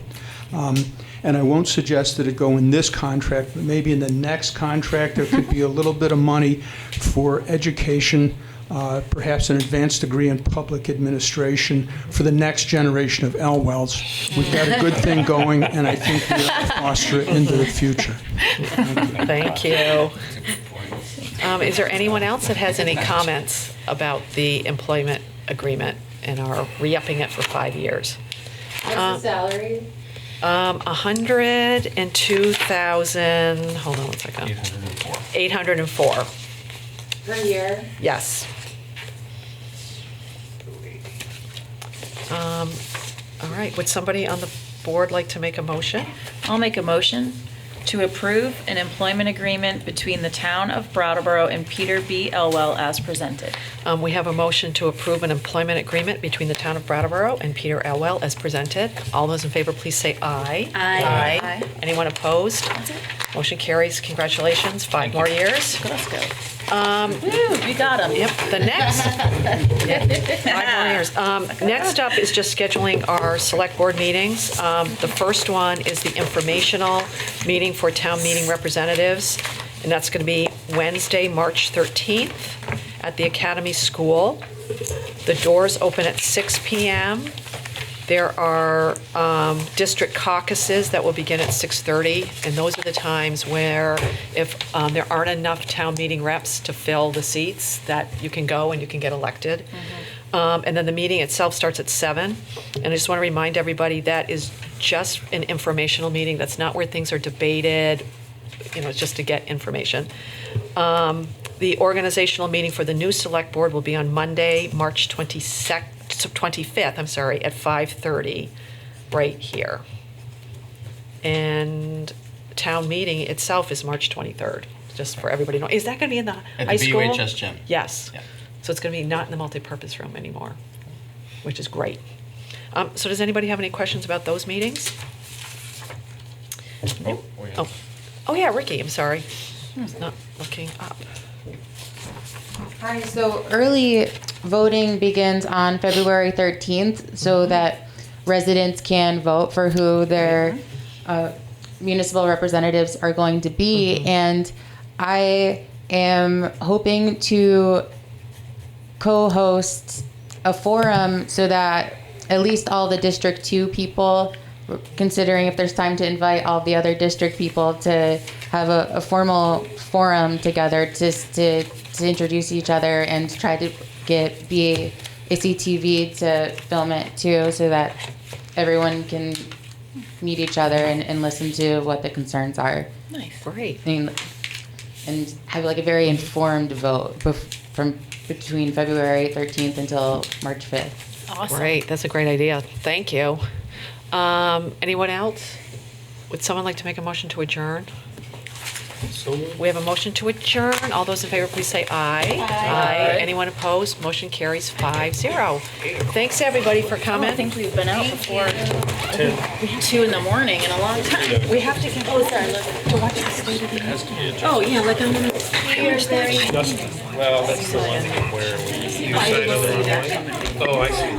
And I won't suggest that it go in this contract, but maybe in the next contract there could be a little bit of money for education, perhaps an advanced degree in public administration for the next generation of Elwells. We've got a good thing going, and I think we ought to foster it into the future.
Thank you. Is there anyone else that has any comments about the employment agreement and our re-upping it for 5 years?
What's the salary?
102,000, hold on one second. 804.
Per year?
Yes. All right, would somebody on the board like to make a motion?
I'll make a motion to approve an employment agreement between the town of Brattleboro and Peter B. Elwell as presented.
We have a motion to approve an employment agreement between the town of Brattleboro and Peter Elwell as presented. All those in favor, please say aye.
Aye.
Aye. Anyone opposed? Motion carries. Congratulations. 5 more years.
Let's go. Woo, you got him.
Yep. The next 5 more years. Next up is just scheduling our select board meetings. The first one is the informational meeting for town meeting representatives, and that's going to be Wednesday, March 13th at the Academy School. The doors open at 6 p.m. There are district caucuses that will begin at 6:30, and those are the times where if there aren't enough town meeting reps to fill the seats, that you can go and you can get elected. And then the meeting itself starts at 7. And I just want to remind everybody that is just an informational meeting. That's not where things are debated. It's just to get information. The organizational meeting for the new select board will be on Monday, March 25th, at 5:30, right here. And town meeting itself is March 23rd, just for everybody to know. Is that going to be in the high school?
At the BUHS gym.
Yes.
Yeah.
So it's going to be not in the multipurpose room anymore, which is great. So does anybody have any questions about those meetings? Oh yeah, Ricky, I'm sorry. I was not looking up.
Hi, so early voting begins on February 13th so that residents can vote for who their municipal representatives are going to be. And I am hoping to co-host a forum so that at least all the District 2 people, considering if there's time to invite all the other district people, to have a formal forum together to introduce each other and try to get BACTV to film it too, so that everyone can meet each other and listen to what the concerns are.
Nice. Great.
And have like a very informed vote from between February 13th until March 5th.
Awesome. Great. That's a great idea. Thank you. Anyone else? Would someone like to make a motion to adjourn? We have a motion to adjourn. All those in favor, please say aye. Aye. Anyone opposed? Motion carries 5-0. Thanks, everybody, for coming.
I think we've been out before 2 in the morning in a long time.
We have to get to watch the State of the Union.
Oh, yeah, like I'm gonna.
Well, that's the one where you sign on the wrong line. Oh, I see.